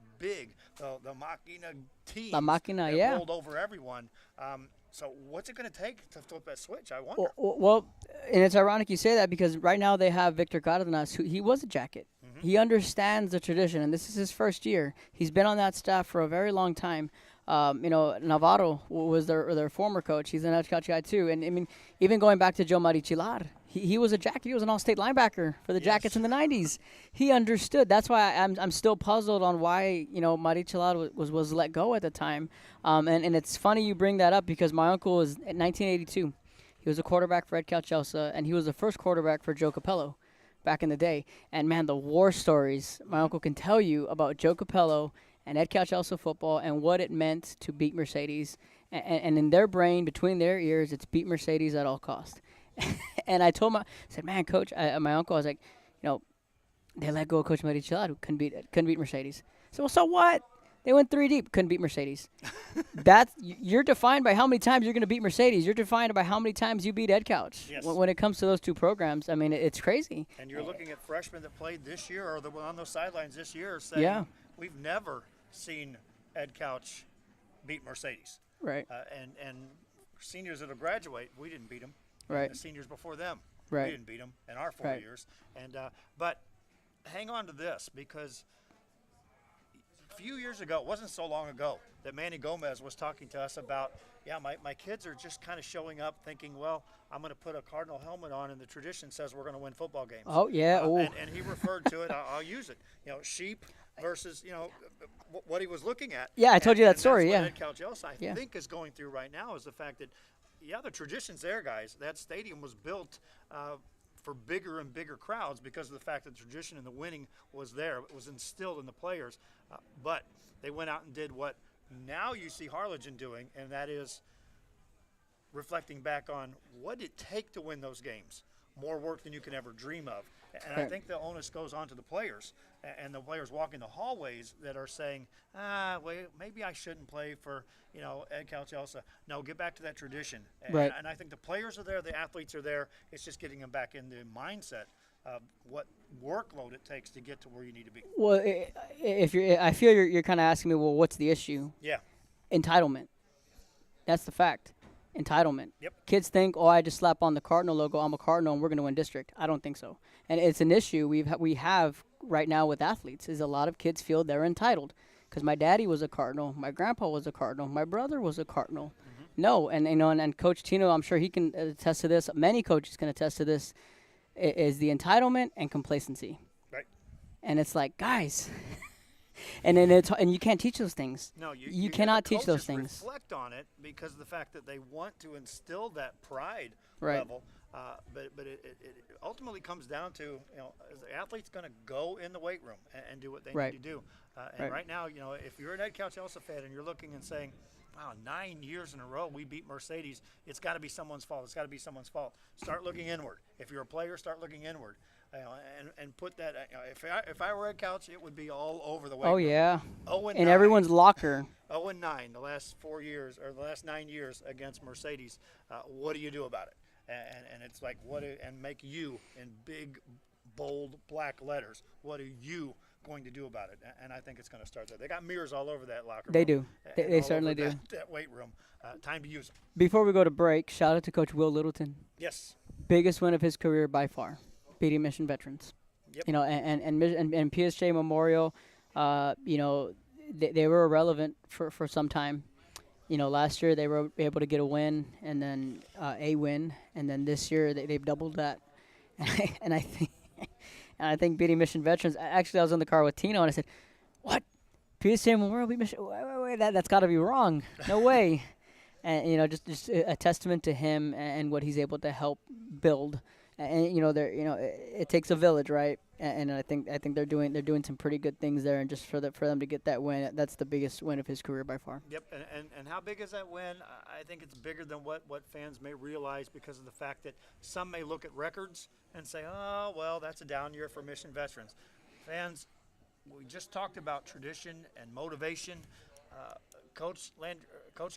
Machina teams that rolled over everyone. So what's it going to take to flip that switch, I wonder? Well, and it's ironic you say that, because right now they have Victor Cardenas, who he was a jacket. Mm-hmm. He understands the tradition, and this is his first year. He's been on that staff for a very long time. Navarro was their former coach. He's an Edcouch guy too. And I mean, even going back to Joe Marichilar, he was a jacket. He was an all-state linebacker for the Jackets in the 90s. He understood. That's why I'm still puzzled on why Marichilar was let go at the time. And it's funny you bring that up, because my uncle was in 1982. He was a quarterback for Edcouch-Elsa, and he was the first quarterback for Joe Capello back in the day. And man, the war stories my uncle can tell you about Joe Capello and Edcouch-Elsa football and what it meant to beat Mercedes. And in their brain, between their ears, it's beat Mercedes at all cost. And I said, man, Coach, my uncle, I was like, they let go of Coach Marichilar, who couldn't beat Mercedes. I said, well, so what? They went 3 deep, couldn't beat Mercedes. You're defined by how many times you're going to beat Mercedes. You're defined by how many times you beat Edcouch. Yes. When it comes to those two programs, I mean, it's crazy. And you're looking at freshmen that played this year, or that were on those sidelines this year, saying, we've never seen Edcouch beat Mercedes. Right. And seniors that'll graduate, we didn't beat them. Right. The seniors before them, right. we didn't beat them in our 4 years. And but hang on to this, because a few years ago, it wasn't so long ago, that Manny Gomez was talking to us about, my kids are just kind of showing up thinking, well, I'm going to put a Cardinal helmet on, and the tradition says we're going to win football games. Oh, yeah. And he referred to it, I'll use it, sheep versus, what he was looking at. Yeah, I told you that story, that's what Edcouch-Elsa, I think, is going through right now, is the fact that, the tradition's there, guys. That stadium was built for bigger and bigger crowds because of the fact that the tradition and the winning was there. It was instilled in the players. But they went out and did what now you see Harlingen doing, and that is reflecting back on what did it take to win those games. More work than you can ever dream of. And I think the onus goes on to the players, and the players walking the hallways that are saying, wait, maybe I shouldn't play for, Edcouch-Elsa. No, get back to that tradition. Right. And I think the players are there, the athletes are there. It's just getting them back in the mindset of what workload it takes to get to where you need to be. Well, I feel you're kind of asking me, well, what's the issue? Yeah. Entitlement. That's the fact. Entitlement. Yep. Kids think, I just slap on the Cardinal logo, I'm a Cardinal, and we're going to win district. I don't think so. And it's an issue we have right now with athletes, is a lot of kids feel they're entitled. Because my daddy was a Cardinal, my grandpa was a Cardinal, my brother was a Cardinal. Mm-hmm. No, and Coach Tino, I'm sure he can attest to this. Many coaches can attest to this. Is the entitlement and complacency. Right. And it's like, guys, and you can't teach those things. No, you cannot teach those things. Reflect on it because of the fact that they want to instill that pride right. level. But it ultimately comes down to, is the athlete's going to go in the weight room and do what they right. need to do. And right now, if you're an Edcouch-Elsa fan and you're looking and saying, wow, 9 years in a row we beat Mercedes, it's got to be someone's fault. It's got to be someone's fault. Start looking inward. If you're a player, start looking inward. And put that, if I were Edcouch, it would be all over the weight room. Oh, yeah. 0-9. In everyone's locker. 0-9 0-9 the last 4 years or the last 9 years against Mercedes. What do you do about it? And it's like and make you in big, bold black letters. What are you going to do about it? And I think it's going to start there. They got mirrors all over that locker room. They do. They all certainly over do. That weight room. Time to use them. Before we go to break, shout out to Coach Will Littleton. Yes. Biggest win of his career by far, beating Mission Veterans. Yep. You know, and PSJ Memorial, you know, they were irrelevant for some time. You know, last year they were able to get a win and then a win, and then this year they've doubled that. And I think beating Mission Veterans. Actually, I was in the car with Tino and I said, "What? PSJ Memorial beat Mission? Wait, that's got to be wrong. No way." And you know, just a testament to him and what he's able to help build. And you know, it takes a village, right? And I think they're doing some pretty good things there. And just for them to get that win, that's the biggest win of his career by far. Yep. And how big is that win? I think it's bigger than what fans may realize because of the fact that some may look at records and say, oh, well, that's a down year for Mission Veterans. Fans, we just talked about tradition and motivation. Coach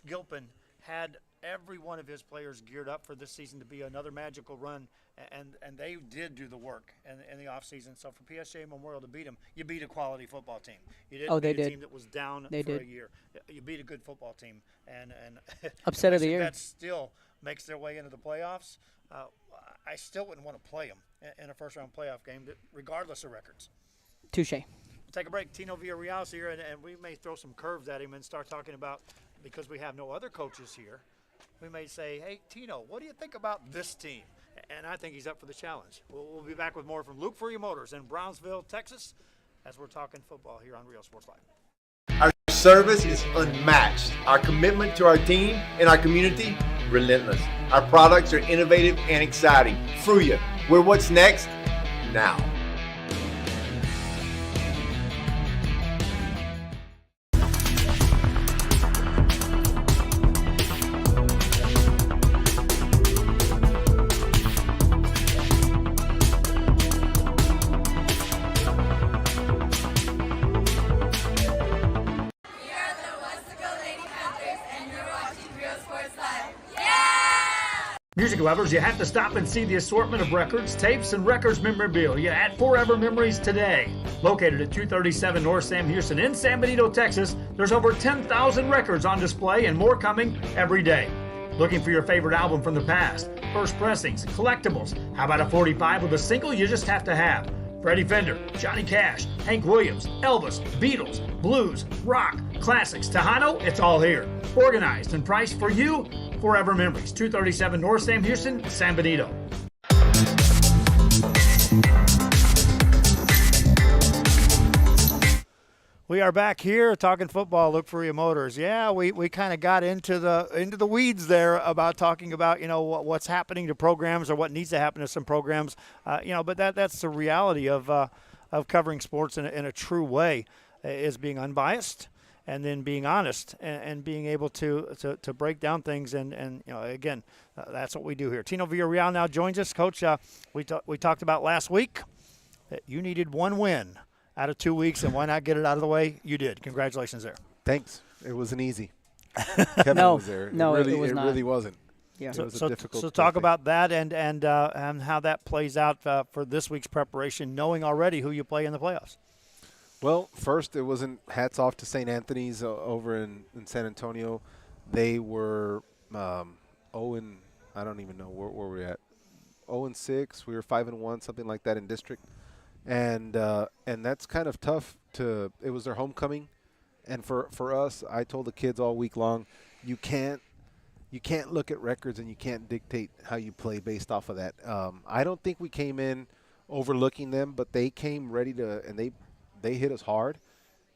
Gilpin had every one of his players geared up for this season to be another magical run, and they did do the work in the offseason. So for PSJ Memorial to beat them, you beat a quality football team. You didn't beat a team that was down a year. You beat a good football team. And upset of the year. That still makes their way into the playoffs. I still wouldn't want to play them in a first-round playoff game, regardless of records. Touche. We'll take a break. Tino Villarreal's here, and we may throw some curves at him and start talking about, because we have no other coaches here, we may say, hey, Tino, what do you think about this team? And I think he's up for the challenge. We'll be back with more from Luke Furrier Motors in Brownsville, Texas, as we're talking football here on Real Sports Live. Our service is unmatched. Our commitment to our team and our community, relentless. Our products are innovative and exciting. Furrier, we're what's next now. Music lovers, you have to stop and see the assortment of records, tapes, and records memorabilia at Forever Memories today. Located at 237 North Sam Houston in San Benito, Texas, there's over 10,000 records on display and more coming every day. Looking for your favorite album from the past, first pressings, collectibles? How about a 45 with a single you just have to have? Freddie Fender, Johnny Cash, Hank Williams, Elvis, Beatles, blues, rock, classics, Tejano, it's all here. Organized and priced for you. Forever Memories, 237 North Sam Houston, San Benito. We are back here talking football. Luke Furrier Motors. Yeah, we kind of got into the weeds there about talking about, you know, what's happening to programs or what needs to happen to some programs. You know, but that's the reality of covering sports in a true way, is being unbiased and then being honest and being able to break down things. And you know, again, that's what we do here. Tino Villarreal now joins us. Coach, we talked about last week that you needed one win out of 2 weeks, and why not get it out of the way? You did. Congratulations there. Thanks. It wasn't easy. Kevin was there. No, it was not. Really wasn't. Yeah. It was a difficult so talk thing. about that and how that plays out for this week's preparation, knowing already who you play in the playoffs. Well, first, it wasn't hats off to St. Anthony's over in San Antonio. They were 0 and I don't even know where we're at. 0-6. We were 5-1, something like that in district. And that's kind of tough it was their homecoming. And for us, I told the kids all week long, you can't look at records and you can't dictate how you play based off of that. I don't think we came in overlooking them, but they came ready and they hit us hard.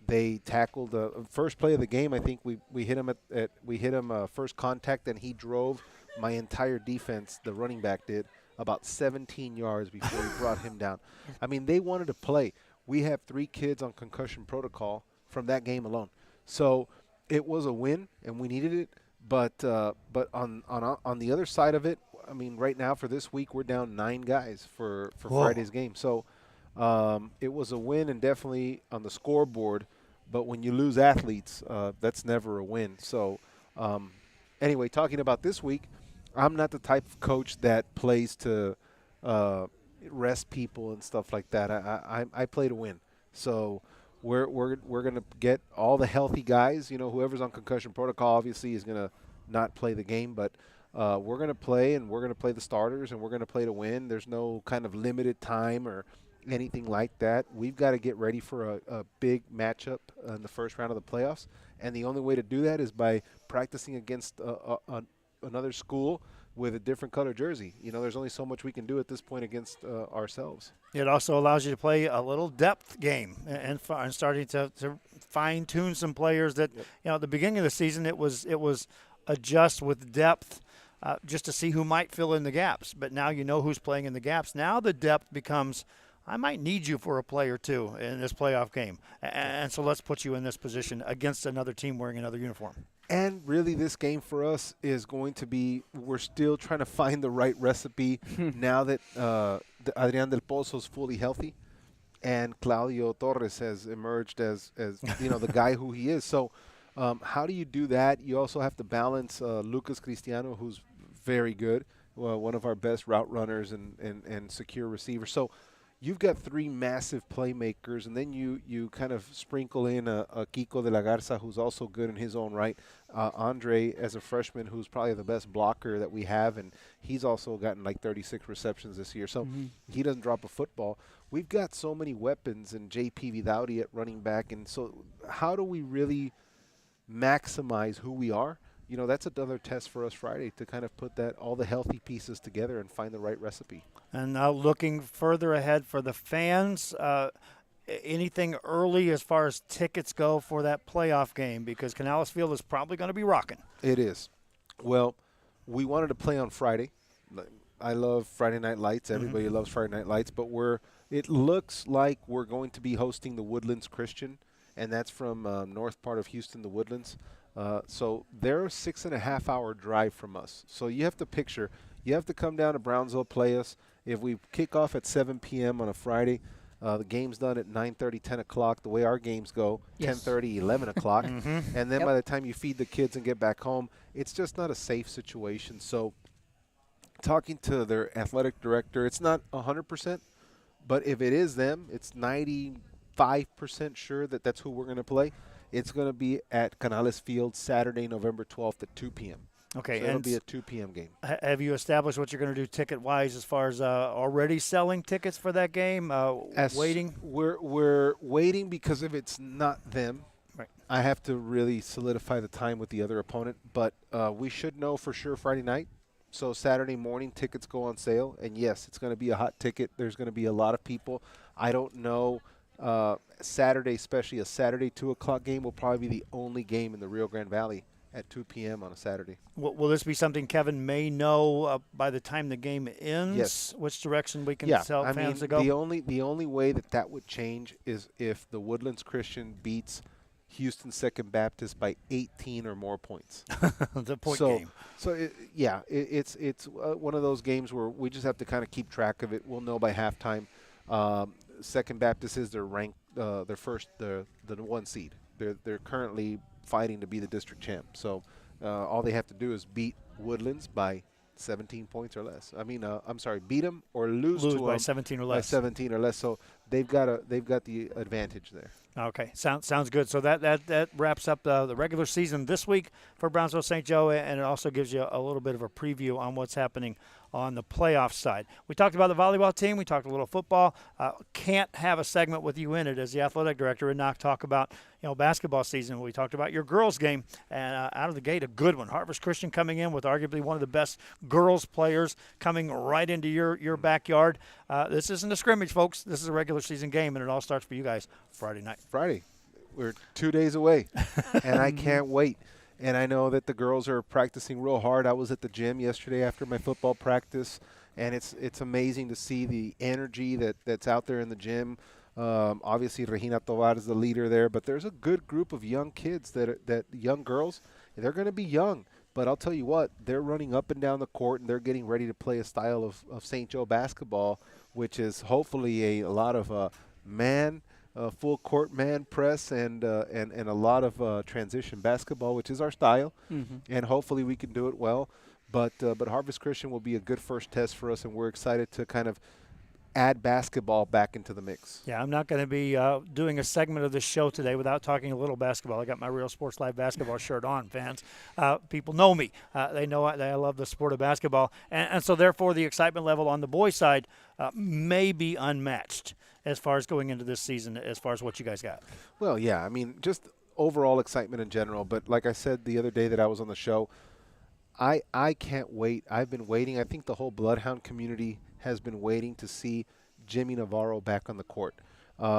They tackled the first play of the game. I think we hit him first contact, and he drove my entire defense, the running back did, about 17 yards before we brought him down. I mean, they wanted to play. We have 3 kids on concussion protocol from that game alone. So it was a win, and we needed it. But on the other side of it, I mean, right now for this week, we're down 9 guys for Friday's game. So it was a win, and definitely on the scoreboard. But when you lose athletes, that's never a win. So anyway, talking about this week, I'm not the type of coach that plays to rest people and stuff like that. I play to win. So we're going to get all the healthy guys. Whoever's on concussion protocol obviously is going to not play the game, but we're going to play, and we're going to play the starters, and we're going to play to win. There's no kind of limited time or anything like that. We've got to get ready for a big matchup in the first round of the playoffs, and the only way to do that is by practicing against another school with a different color jersey. There's only so much we can do at this point against ourselves. It also allows you to play a little depth game and starting to fine-tune some players that, at the beginning of the season it was adjust with depth just to see who might fill in the gaps. But now you know who's playing in the gaps. Now the depth becomes, I might need you for a play or two in this playoff game. And so let's put you in this position against another team wearing another uniform. And really this game for us is going to be, we're still trying to find the right recipe now that Adrián del Pozo is fully healthy and Claudio Torres has emerged as the guy who he is. So how do you do that? You also have to balance Lucas Cristiano, who's very good, one of our best route runners and secure receivers. So you've got three massive playmakers, and then you kind of sprinkle in a Kiko de la Garza, who's also good in his own right. Andre, as a freshman, who's probably the best blocker that we have, and he's also gotten like 36 receptions this year. So he doesn't drop a football. We've got so many weapons, and JP Vidauri at running back. And so how do we really maximize who we are? That's another test for us Friday, to kind of put all the healthy pieces together and find the right recipe. And now looking further ahead for the fans, anything early as far as tickets go for that playoff game? Because Canales Field is probably going to be rocking. It is. Well, we wanted to play on Friday. I love Friday Night Lights. Everybody loves Friday Night Lights. But it looks like we're going to be hosting the Woodlands Christian, and that's from north part of Houston, the Woodlands. So they're a 6.5-hour drive from us. So you have to picture, you have to come down to Brownsville, play us. If we kick off at 7 p.m. on a Friday, the game's done at 9:30, 10 o'clock. The way our games go, 10:30, 11 o'clock. And then by the time you feed the kids and get back home, it's just not a safe situation. So talking to their athletic director, it's not 100%, but if it is them, it's 95% sure that that's who we're going to play. It's going to be at Canales Field Saturday, November 12th at 2 p.m. Okay, so it'll be a 2 p.m. game. Have you established what you're going to do ticket-wise as far as already selling tickets for that game? Waiting? We're waiting because if it's not them, right, I have to really solidify the time with the other opponent. But we should know for sure Friday night. So Saturday morning, tickets go on sale. And, yes, it's going to be a hot ticket. There's going to be a lot of people. I don't know. Saturday, especially a Saturday 2 o'clock game, will probably be the only game in the Rio Grande Valley at 2 p.m. on a Saturday. Will this be something Kevin may know by the time the game ends? Yes. Which direction we can tell fans to go? The only way that would change is if the Woodlands Christian beats Houston Second Baptist by 18 or more points. The point game. So it's one of those games where we just have to kind of keep track of it. We'll know by halftime. Second Baptist is their rank, their first, the 1 seed. They're currently fighting to be the district champ. So all they have to do is beat Woodlands by 17 points or less. Beat them or lose to by them 17 or less. By 17 or less. So they've got the advantage there. Okay, sounds good. So that wraps up the regular season this week for Brownsville St. Joe, and it also gives you a little bit of a preview on what's happening on the playoff side. We talked about the volleyball team. We talked a little football. Can't have a segment with you in it as the athletic director and not talk about basketball season. We talked about your girls game, and out of the gate, a good one. Harvest Christian coming in with arguably one of the best girls players coming right into your backyard. This isn't a scrimmage, folks. This is a regular season game, and it all starts for you guys Friday night. Friday. We're 2 days away, and I can't wait. And I know that the girls are practicing real hard. I was at the gym yesterday after my football practice, and it's amazing to see the energy that's out there in the gym. Obviously, Regina Tovar is the leader there, but there's a good group of young kids that young girls. They're going to be young, but I'll tell you what, they're running up and down the court, and they're getting ready to play a style of St. Joe basketball, which is hopefully a lot of man full court man press and a lot of transition basketball, which is our style, and hopefully we can do it well. But Harvest Christian will be a good first test for us, and we're excited to kind of add basketball back into the mix. Yeah, I'm not going to be doing a segment of this show today without talking a little basketball. I got my Real Sports Live basketball shirt on, fans. People know me. They know that I love the sport of basketball. And so, therefore, the excitement level on the boys' side may be unmatched as far as going into this season, as far as what you guys got. Well, yeah, I mean, just overall excitement in general. But like I said the other day that I was on the show, I can't wait. I've been waiting. I think the whole Bloodhound community has been waiting to see Jimmy Navarro back on the court.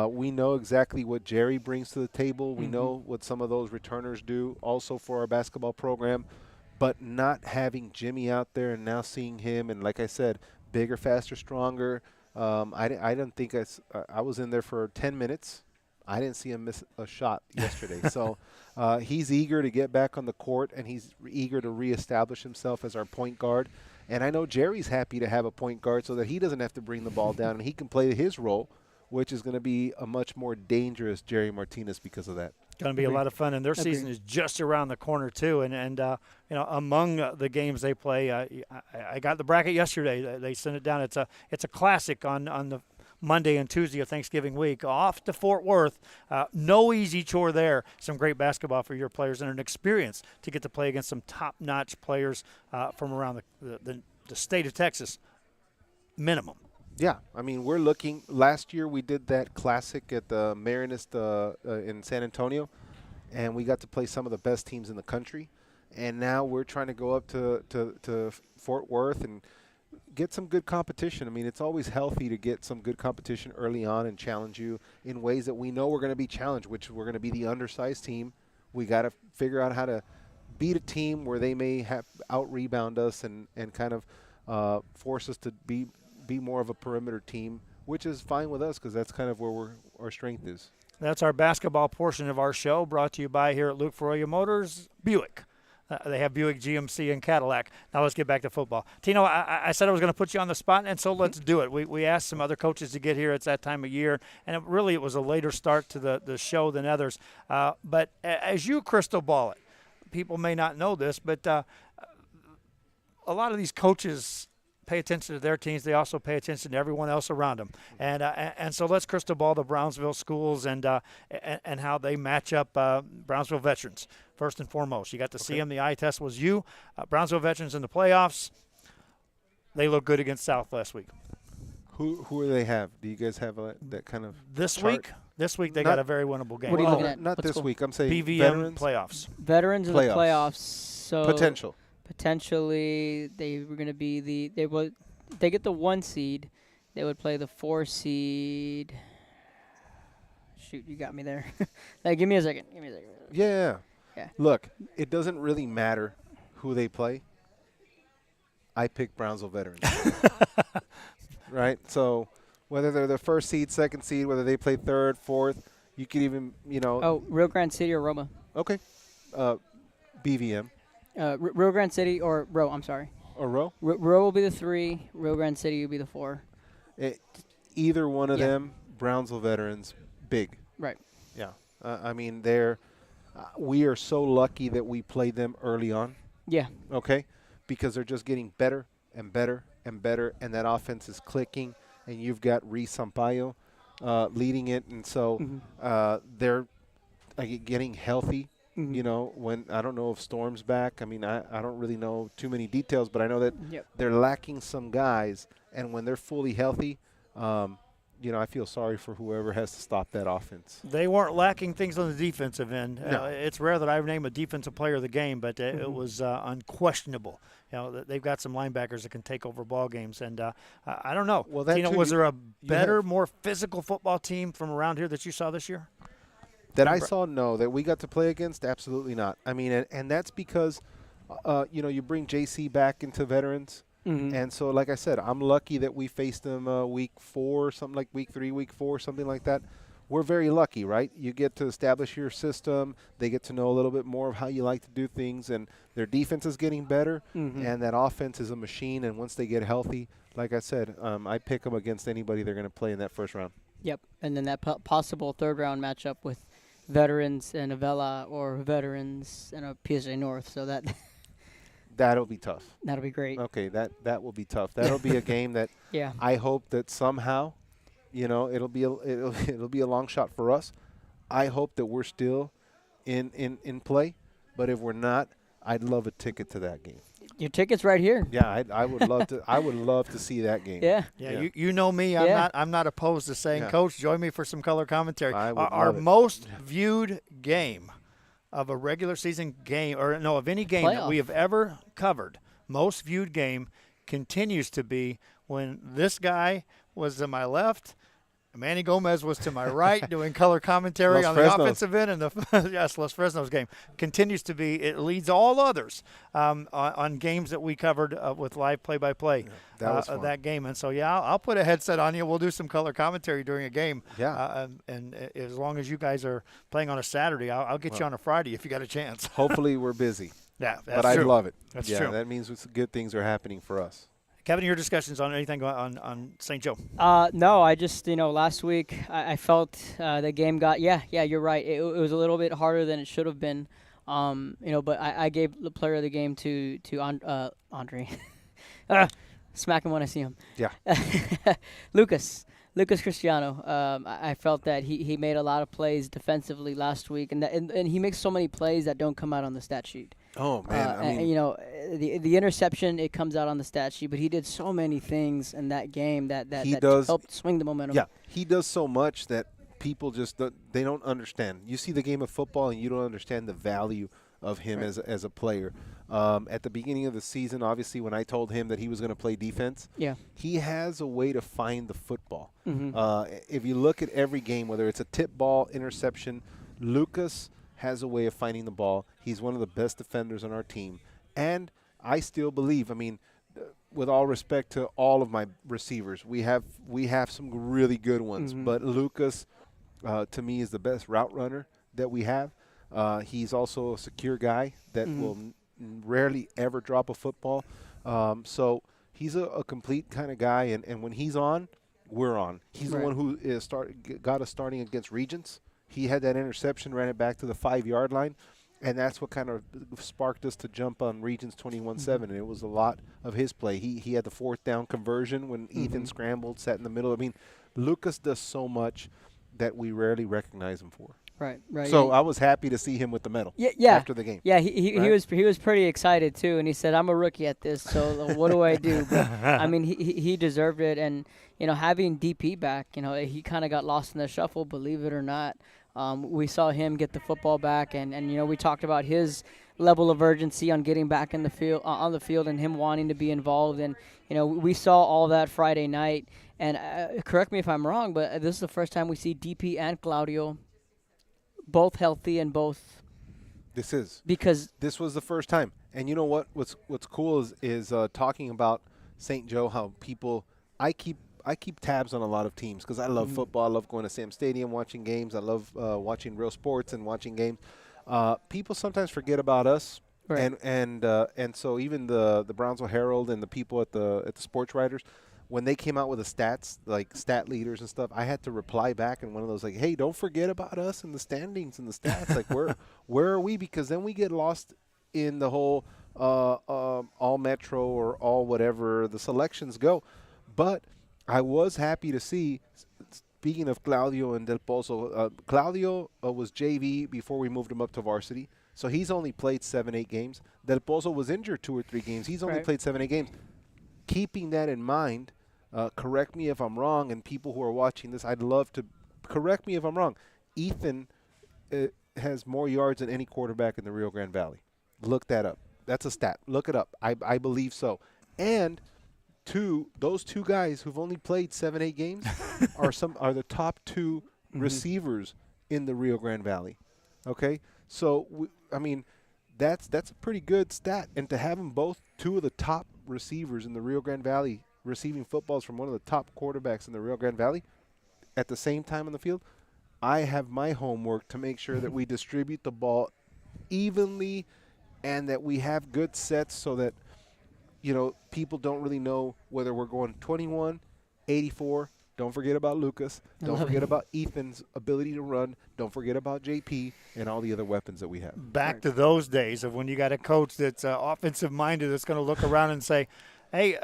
We know exactly what Jerry brings to the table. We know what some of those returners do also for our basketball program. But not having Jimmy out there and now seeing him, and like I said, bigger, faster, stronger. I don't think I was in there for 10 minutes. I didn't see him miss a shot yesterday. So he's eager to get back on the court, and he's eager to reestablish himself as our point guard. And I know Jerry's happy to have a point guard so that he doesn't have to bring the ball down and he can play his role, which is going to be a much more dangerous Jerry Martinez because of that. Going to be a lot of fun, and their season is just around the corner too. And you know, among the games they play, I got the bracket yesterday. They sent it down. It's a classic on the Monday and Tuesday of Thanksgiving week. Off to Fort Worth. No easy chore there. Some great basketball for your players and an experience to get to play against some top-notch players from around the state of Texas, minimum. Yeah, I mean, we're looking. Last year we did that classic at the Marinist in San Antonio, and we got to play some of the best teams in the country. And now we're trying to go up to Fort Worth and get some good competition. I mean, it's always healthy to get some good competition early on and challenge you in ways that we know we're going to be challenged, which we're going to be the undersized team. We got to figure out how to beat a team where they may have out-rebound us and kind of force us to be more of a perimeter team, which is fine with us because that's kind of where our strength is. That's our basketball portion of our show, brought to you by here at Luke Ferreira Motors, Buick. They have Buick, GMC, and Cadillac. Now let's get back to football. Tino, I said I was going to put you on the spot, and so let's do it. We asked some other coaches to get here. It's that time of year, and it was a later start to the show than others. But as you crystal ball it, people may not know this, but a lot of these coaches pay attention to their teams. They also pay attention to everyone else around them. And so let's crystal ball the Brownsville schools and how they match up Brownsville veterans. First and foremost, you got to see them. The eye test was you. Brownsville veterans in the playoffs. They look good against South last week. Who do they have? Do you guys have that kind of This chart? week they got a very winnable game. What are you looking at? Not What's this cool? week. I'm saying BVM veterans. playoffs. Veterans in the playoffs. So potentially they were going to be they get the 1 seed. They would play the 4 seed. Shoot, you got me there. Now, give me a second. Yeah. Look, it doesn't really matter who they play. I pick Brownsville veterans. Right? So whether they're the 1st seed, 2nd seed, whether they play 3rd, 4th, you could even, Oh, Rio Grande City or Roma. Okay. BVM. Rio Grande City or Ro, I'm sorry. Or Ro? Ro will be the 3. Rio Grande City will be the 4. Either one of them, Brownsville veterans, big. Right. Yeah. I mean, we are so lucky that we played them early on. Yeah. Okay? Because they're just getting better and better and better, and that offense is clicking, and you've got Reese Sampaio leading it, and so they're getting healthy. When I don't know if Storm's back. I mean, I don't really know too many details, but I know that they're lacking some guys, and when they're fully healthy, I feel sorry for whoever has to stop that offense. They weren't lacking things on the defensive end. No. It's rare that I name a defensive player of the game, but it was unquestionable. They've got some linebackers that can take over ball games, and I don't know. Well, was there a better, more physical football team from around here that you saw this year? That I saw, no. That we got to play against, absolutely not. I mean, and that's because, you bring JC back into veterans. And so, like I said, I'm lucky that we faced them week 4, something like week 3, week 4, something like that. We're very lucky, right? You get to establish your system. They get to know a little bit more of how you like to do things, and their defense is getting better, and that offense is a machine. And once they get healthy, like I said, I pick them against anybody they're going to play in that first round. Yep, and then that possible third-round matchup with veterans and Avella or veterans and a PSA North. So That'll be tough. that'll be great. Okay, that will be tough. That'll be a game that Yeah. I hope that somehow, it'll be a long shot for us. I hope that we're still in play, but if we're not, I'd love a ticket to that game. Your ticket's right here. Yeah, I would love to. I would love to see that game. Yeah. Yeah, you know me. I'm not opposed to saying, Yeah. Coach, join me for some color commentary. I would Our love it. most viewed game of a regular season game, of any game that we Playoff. have ever covered, most viewed game continues to be when this guy was to my left, Manny Gomez was to my right doing color commentary Los on the Fresnos. offensive end, and yes, Los Fresnos game continues to be. It leads all others on games that we covered with live play-by-play that was of fun. that game. And so, I'll put a headset on you. We'll do some color commentary during a game. Yeah. And as long as you guys are playing on a Saturday, I'll get you on a Friday if you got a chance. Hopefully we're busy. Yeah, but I love it. That's yeah, true. That means good things are happening for us. Kevin, your discussions on anything on St. Joe? No, I just, last week I felt the game got, you're right. It was a little bit harder than it should have been. But I gave the player of the game to Andre. Smack him when I see him. Yeah. Lucas Cristiano. I felt that he made a lot of plays defensively last week, and he makes so many plays that don't come out on the stat sheet. Oh man, the interception, it comes out on the stat sheet, but he did so many things in that game that helped swing the momentum. Yeah, he does so much that people just they don't understand. You see the game of football and you don't understand the value of him as a player. At the beginning of the season, obviously, when I told him that he was going to play defense, he has a way to find the football. Mm-hmm. If you look at every game, whether it's a tip ball, interception, Lucas has a way of finding the ball. He's one of the best defenders on our team. And I still believe, with all respect to all of my receivers, we have some really good ones. Mm-hmm. But Lucas, to me, is the best route runner that we have. He's also a secure guy that will rarely ever drop a football. So he's a complete kind of guy. And when he's on, we're on. He's the one who got us starting against Regents. He had that interception, ran it back to the 5-yard line, and that's what kind of sparked us to jump on Regents 21-7, and it was a lot of his play. He had the 4th down conversion when Ethan scrambled, sat in the middle. Lucas does so much that we rarely recognize him for. Right. So I was happy to see him with the medal after the game. Yeah, he was pretty excited too, and he said, "I'm a rookie at this, so what do I do?" But he deserved it, and having DP back, he kind of got lost in the shuffle, believe it or not. We saw him get the football back, and we talked about his level of urgency on getting back in the field on the field, and him wanting to be involved. And we saw all that Friday night. And correct me if I'm wrong, but this is the first time we see DP and Claudio both healthy and both. This is because this was the first time. And you know what? What's cool is talking about St. Joe. How people I keep tabs on a lot of teams because I love football. I love going to Sam Stadium, watching games. I love watching real sports and watching games. People sometimes forget about us, and so even the Brownsville Herald and the people at the sports writers, when they came out with the stats, like stat leaders and stuff, I had to reply back in one of those like, hey, don't forget about us in the standings and the stats. Like where are we? Because then we get lost in the whole all Metro or all whatever the selections go. But I was happy to see, speaking of Claudio and Del Pozo, Claudio was JV before we moved him up to varsity. So he's only played 7-8 games. Del Pozo was injured 2 or 3 games. He's only played 7-8 games. Keeping that in mind, correct me if I'm wrong, and people who are watching this, I'd love to correct me if I'm wrong. Ethan has more yards than any quarterback in the Rio Grande Valley. Look that up. That's a stat. Look it up. I believe so. And those two guys who've only played 7-8 games are the top 2 receivers in the Rio Grande Valley. Okay, so that's a pretty good stat, and to have them both 2 of the top receivers in the Rio Grande Valley receiving footballs from one of the top quarterbacks in the Rio Grande Valley at the same time on the field, I have my homework to make sure that we distribute the ball evenly and that we have good sets so that people don't really know whether we're going 21, 84, Don't forget about Lucas. Don't forget about Ethan's ability to run. Don't forget about JP and all the other weapons that we have. Back to those days of when you got a coach that's offensive-minded that's going to look around and say, hey,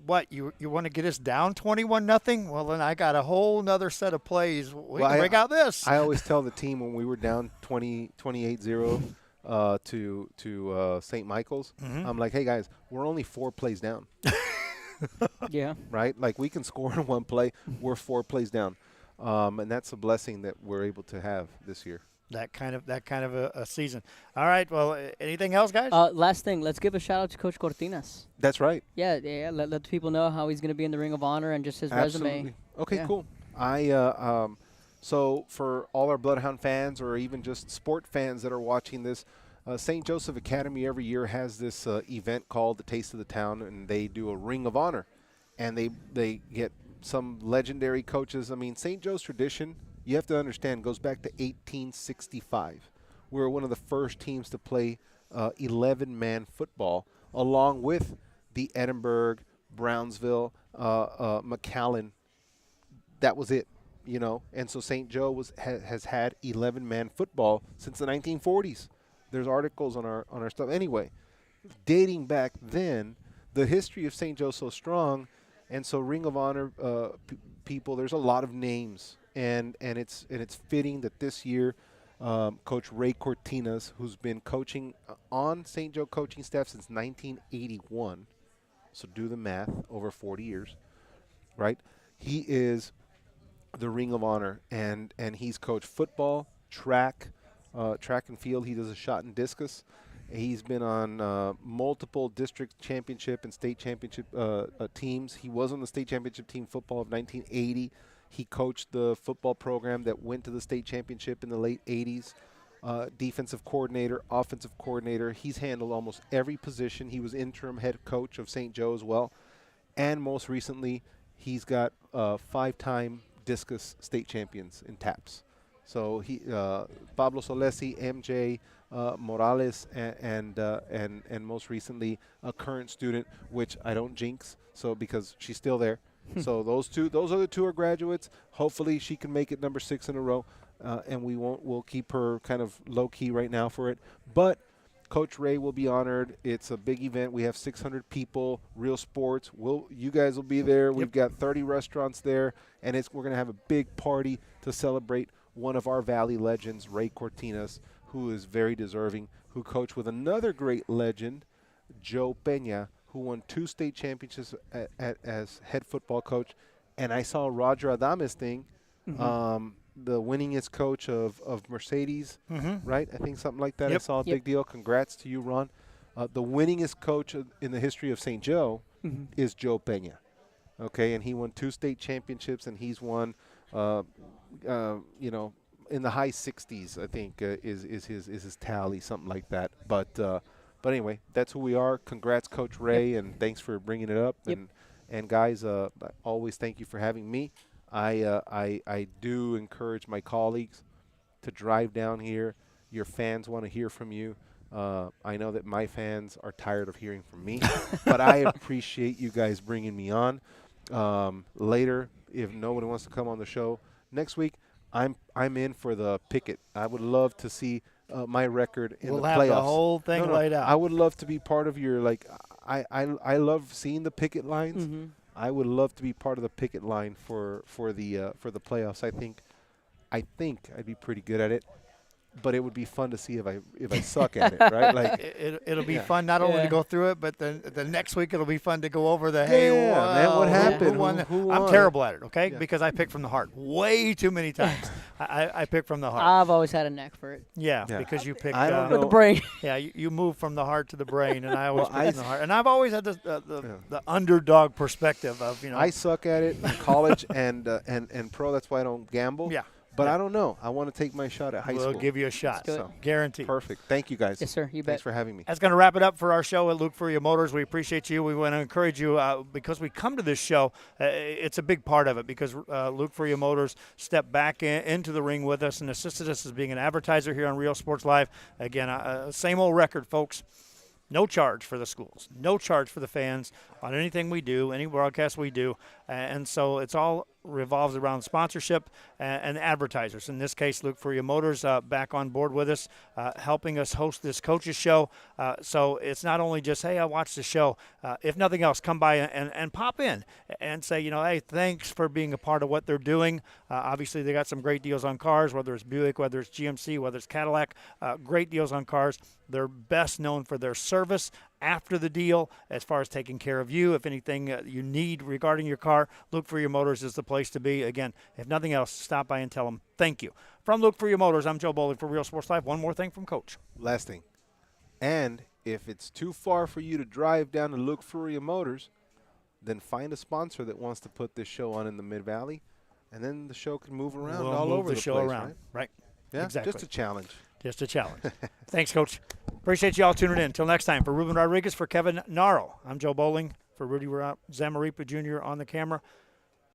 what, you want to get us down 21-0? Well, then I got a whole nother set of plays. We can break out this. I always tell the team when we were down 28-0 to St. Michael's, I'm like, hey, guys, we're only 4 plays down. Yeah. Right? Like, we can score in 1 play. We're 4 plays down. And that's a blessing that we're able to have this year. That kind of a season. All right. Well, anything else, guys? Last thing, let's give a shout out to Coach Cortinas. That's right. Yeah. Let people know how he's going to be in the Ring of Honor and just his resume. Okay, cool. So for all our Bloodhound fans or even just sport fans that are watching this, St. Joseph Academy every year has this event called the Taste of the Town, and they do a Ring of Honor, and they get some legendary coaches. I mean, St. Joe's tradition, you have to understand, goes back to 1865. We were one of the first teams to play 11-man football, along with the Edinburgh, Brownsville, McAllen. That was it, you know. And so St. Joe has had 11-man football since the 1940s. There's articles on our stuff. Anyway, dating back then, the history of St. Joe's so strong, and so Ring of Honor people, there's a lot of names, and it's fitting that this year, Coach Ray Cortinas, who's been coaching on St. Joe coaching staff since 1981, so do the math, over 40 years, right? He is the Ring of Honor, and he's coached football, track and field. He does a shot and discus. He's been on multiple district championship and state championship teams. He was on the state championship team football of 1980. He coached the football program that went to the state championship in the late 80s. Defensive coordinator, offensive coordinator. He's handled almost every position. He was interim head coach of St. Joe as well. And most recently, he's got 5-time discus state champions in taps. So he, Pablo Solesi, MJ Morales, and most recently a current student, which I don't jinx, so because she's still there. So those other two are graduates. Hopefully she can make it number 6 in a row, and we'll keep her kind of low key right now for it. But Coach Ray will be honored. It's a big event. We have 600 people, Real Sports. You guys will be there. We've got 30 restaurants there, and we're going to have a big party to celebrate one of our Valley legends, Ray Cortinas, who is very deserving, who coached with another great legend, Joe Peña, who won 2 state championships as head football coach. And I saw Roger Adames thing, the winningest coach of Mercedes, right? I think something like that. I saw a big deal. Congrats to you, Ron. The winningest coach in the history of St. Joe is Joe Peña. Okay, and he won 2 state championships, and he's won in the high 60s, I think, is his tally, something like that. But anyway, that's who we are. Congrats, Coach Ray, and thanks for bringing it up. And guys, always thank you for having me. I do encourage my colleagues to drive down here. Your fans want to hear from you. I know that my fans are tired of hearing from me, but I appreciate you guys bringing me on. Later, if nobody wants to come on the show next week, I'm in for the picket. I would love to see my record in the playoffs. We'll have the whole thing laid out. I would love to be part of your I love seeing the picket lines. I would love to be part of the picket line for the playoffs. I think I'd be pretty good at it. But it would be fun to see if I suck at it, right? Like it'll be fun not only to go through it, but the next week it'll be fun to go over the man, what happened? Who won? Who won? I'm terrible at it, okay? Yeah. Because I pick from the heart way too many times. I pick from the heart. I've always had a knack for it. Yeah. Because you pick with the brain. Yeah, you move from the heart to the brain, and I always pick from the heart. And I've always had the underdog perspective of I suck at it in college and pro. That's why I don't gamble. Yeah. But I don't know. I want to take my shot at high school. We'll give you a shot. So, guaranteed. Perfect. Thank you, guys. Yes, sir. You bet. Thanks for having me. That's going to wrap it up for our show at Luke Furia Motors. We appreciate you. We want to encourage you because we come to this show. It's a big part of it because Luke Furia Motors stepped back into the ring with us and assisted us as being an advertiser here on Real Sports Live. Again, same old record, folks. No charge for the schools. No charge for the fans on anything we do, any broadcast we do. And so it's all revolves around sponsorship and advertisers. In this case, Luke Furia Motors back on board with us, helping us host this coaches show. So it's not only just, hey, I watched the show. If nothing else, come by and pop in and say, hey, thanks for being a part of what they're doing. Obviously, they got some great deals on cars, whether it's Buick, whether it's GMC, whether it's Cadillac. Great deals on cars. They're best known for their service after the deal as far as taking care of you. If anything you need regarding your car, Luke Furia Motors is the place to be. Again, if nothing else, stop by and tell them thank you. From Luke Furia Motors, I'm Joe Bowling for Real Sports Life. One more thing from Coach. Last thing. And if it's too far for you to drive down to Luke Furia Motors, then find a sponsor that wants to put this show on in the Mid-Valley, and then the show can move around all over the show place, around. Right? Yeah, exactly. just a challenge. Just a challenge. Thanks, Coach. Appreciate you all tuning in. Until next time, for Ruben Rodriguez, for Kevin Narl, I'm Joe Bowling. For Rudy Zamaripa Jr. on the camera.